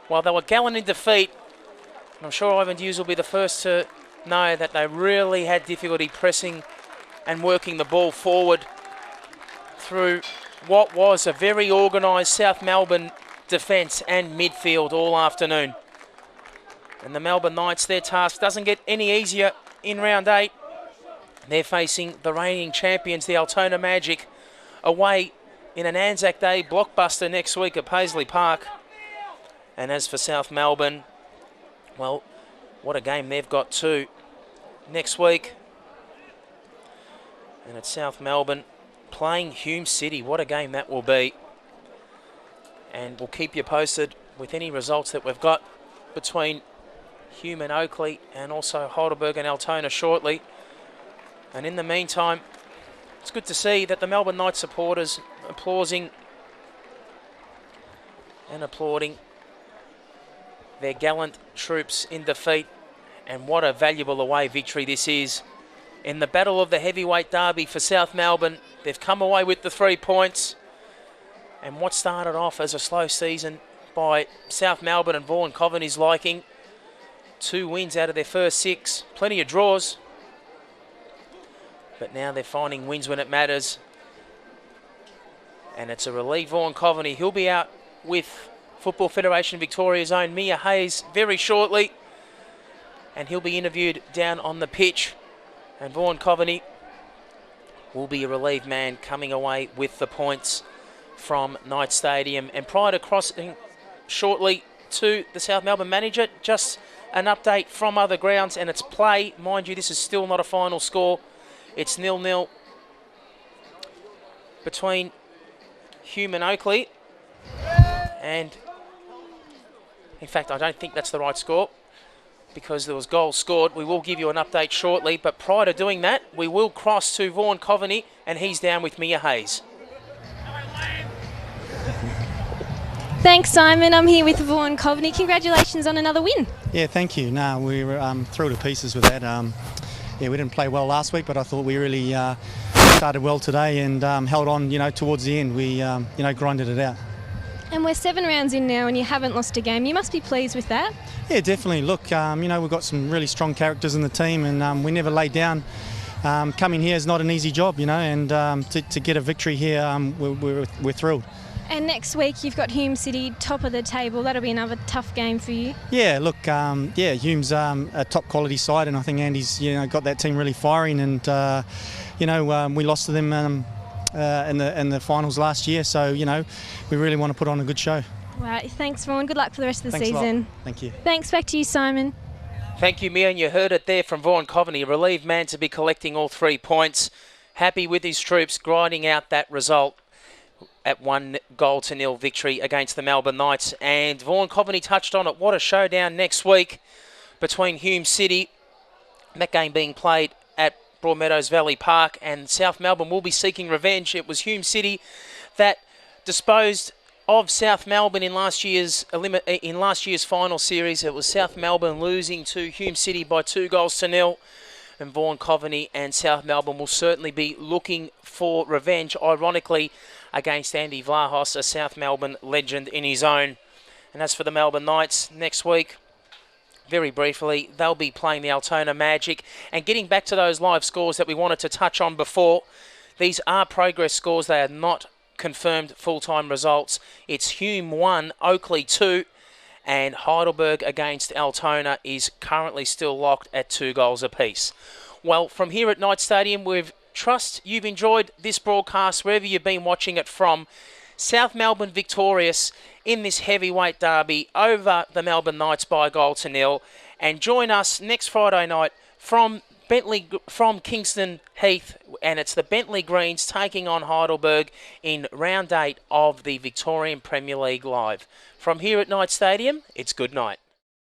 S1: while they were gallant in defeat, I'm sure Ivan Hughes will be the first to know that they really had difficulty pressing and working the ball forward through what was a very organised South Melbourne defence and midfield all afternoon. And the Melbourne Knights, their task doesn't get any easier in round 8. They're facing the reigning champions, the Altona Magic, away in an Anzac Day blockbuster next week at Paisley Park. And as for South Melbourne, well, what a game they've got too next week. And it's South Melbourne playing Hume City. What a game that will be. And we'll keep you posted with any results that we've got between Hume and Oakley, and also Heidelberg and Altona shortly. And in the meantime, it's good to see that the Melbourne Knights supporters applauding their gallant troops in defeat. And what a valuable away victory this is. In the battle of the heavyweight derby for South Melbourne, they've come away with the 3 points. And what started off as a slow season by South Melbourne and Vaughan Coveney's liking, 2 wins out of their first 6, plenty of draws. But now they're finding wins when it matters. And it's a relief Vaughan Coveney. He'll be out with Football Federation Victoria's own Mia Hayes very shortly. And he'll be interviewed down on the pitch. And Vaughan Coveney will be a relieved man coming away with the points from Knight Stadium. And prior to crossing shortly to the South Melbourne manager, just an update from other grounds and its play. Mind you, this is still not a final score. It's 0-0 between Hume and Oakley. And in fact, I don't think that's the right score because there was goals scored. We will give you an update shortly, but prior to doing that, we will cross to Vaughan Coveney, and he's down with Mia Hayes.
S2: Thanks, Simon. I'm here with Vaughan Coveney. Congratulations on another win.
S3: Yeah, thank you. No, we were thrilled to pieces with that. Yeah, we didn't play well last week, but I thought we really started well today and held on. Towards the end, we grinded it out.
S2: And we're 7 rounds in now, and you haven't lost a game. You must be pleased with that.
S3: Yeah, definitely. Look, we've got some really strong characters in the team, and we never laid down. Coming here is not an easy job, and to get a victory here, we're thrilled.
S2: And next week you've got Hume City, top of the table. That'll be another tough game for you. Yeah, look,
S3: Hume's a top quality side, and I think Andy's got that team really firing. And we lost to them in the finals last year, so we really want to put on a good show.
S2: Right, thanks, Vaughan. Good luck for the rest of the season.
S3: A lot. Thank you.
S2: Thanks. Back to you, Simon.
S1: Thank you, Mia, and you heard it there from Vaughan Coveney, a relieved man to be collecting all 3 points. Happy with his troops grinding out that result at 1-0 victory against the Melbourne Knights. And Vaughan Coveney touched on it. What a showdown next week between Hume City, that game being played at Broadmeadows Valley Park, and South Melbourne will be seeking revenge. It was Hume City that disposed of South Melbourne in last year's final series. It was South Melbourne losing to Hume City by 2-0. And Vaughan Coveney and South Melbourne will certainly be looking for revenge, ironically, against Andy Vlahos, a South Melbourne legend in his own. And as for the Melbourne Knights, next week very briefly, they'll be playing the Altona Magdic. And getting back to those live scores that we wanted to touch on before, these are progress scores. They are not confirmed full-time results. It's Hume 1, Oakley 2, and Heidelberg against Altona is currently still locked at 2 goals apiece. Well, from here at Knights Stadium, we trust you've enjoyed this broadcast wherever you've been watching it from. South Melbourne victorious in this heavyweight derby over the Melbourne Knights by 1-0. And join us next Friday night from Kingston Heath, and it's the Bentley Greens taking on Heidelberg in round 8 of the Victorian Premier League Live. From here at Knights Stadium, it's good night.